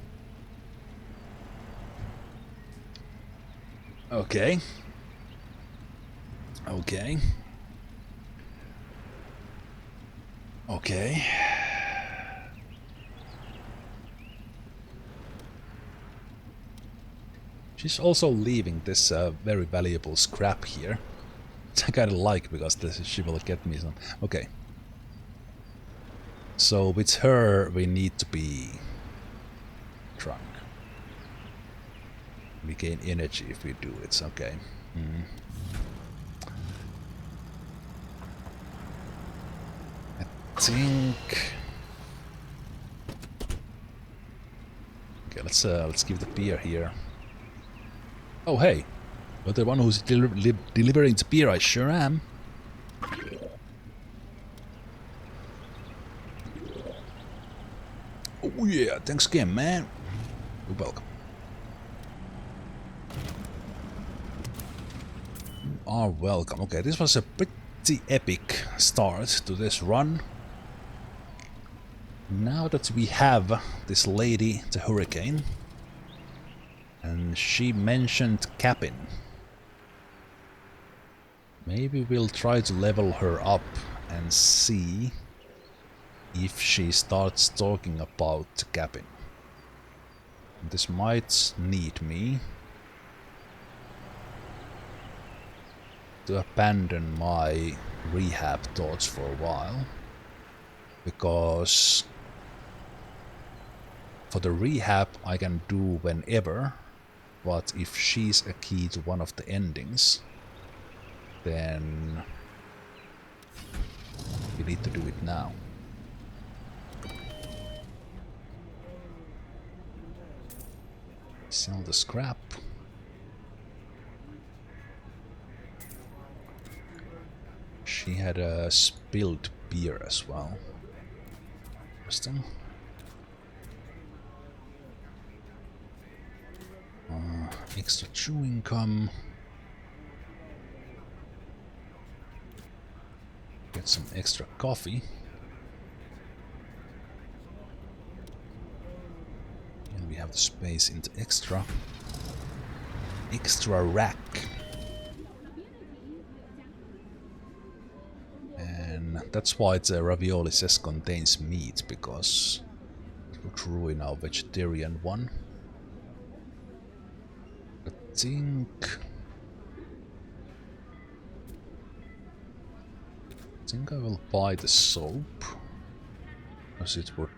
Okay. Okay. Okay. She's also leaving this very valuable scrap here. Which I kinda like, because she will get me some. Okay. So with her we need to be drunk. We gain energy if we do it, okay. I think... Okay, let's give the beer here. Oh hey, you're the one who's delivering the beer. I sure am. Oh yeah, thanks again, man. You're welcome. You are welcome. Okay, this was a pretty epic start to this run. Now that we have this lady, the Hurricane, and she mentioned cabin, maybe we'll try to level her up and see if she starts talking about the cabin. This might need me to abandon my rehab thoughts for a while, because for the rehab I can do whenever, but if she's a key to one of the endings, then we need to do it now. Sell the scrap. She had a spilled beer as well. Interesting. Extra chewing gum. Get some extra coffee. And we have the space in the extra rack. And that's why the ravioli says contains meat, because it would ruin our vegetarian one. I think think I will buy the soap, because it would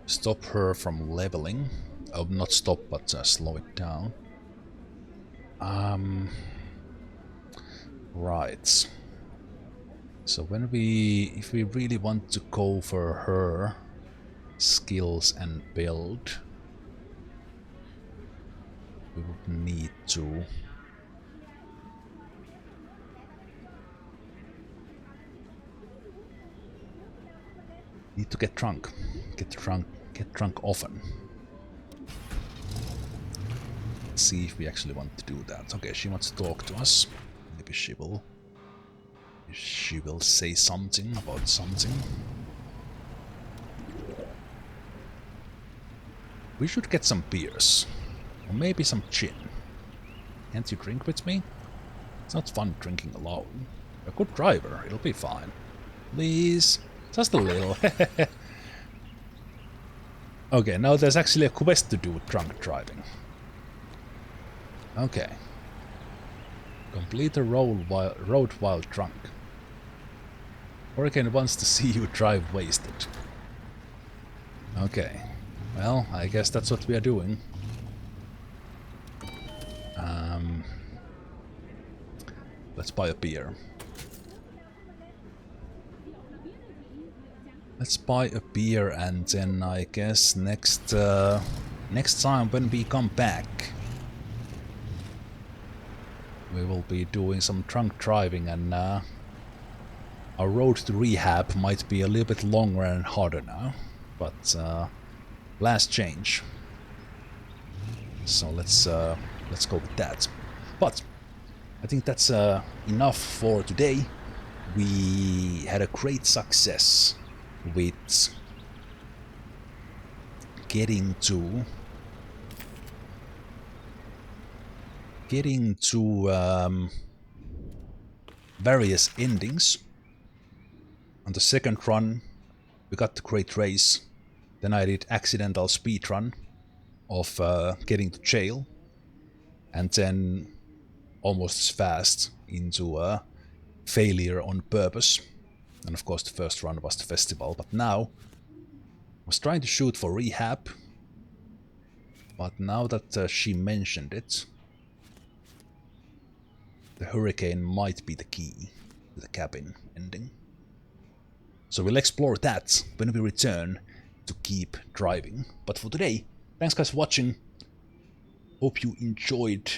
stop her from leveling. Oh, not stop, but slow it down. Right. So if we really want to go for her skills and build, we would need to get drunk. Get drunk often. Let's see if we actually want to do that. Okay, she wants to talk to us. Maybe she will say something about something. We should get some beers. Or maybe some gin. Can't you drink with me? It's not fun drinking alone. A good driver, it'll be fine. Please. Just a little. Okay, now there's actually a quest to do with drunk driving. Okay. Complete a road while drunk. Hurricane wants to see you drive wasted. Okay. Well, I guess that's what we are doing. Let's buy a beer. Let's buy a beer, and then I guess next time when we come back, we will be doing some drunk driving, and our road to rehab might be a little bit longer and harder now, but last change. So let's go with that. But I think that's enough for today. We had a great success with getting to various endings. On the second run, we got the great race. Then I did accidental speed run of getting to jail, and then almost as fast into a failure on purpose. And of course the first run was the festival, but now I was trying to shoot for rehab, but now that she mentioned it, the hurricane might be the key to the cabin ending. So we'll explore that when we return to keep driving. But for today, thanks guys for watching. Hope you enjoyed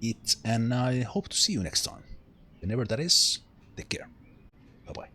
it, and I hope to see you next time. Whenever that is, take care. Bye bye.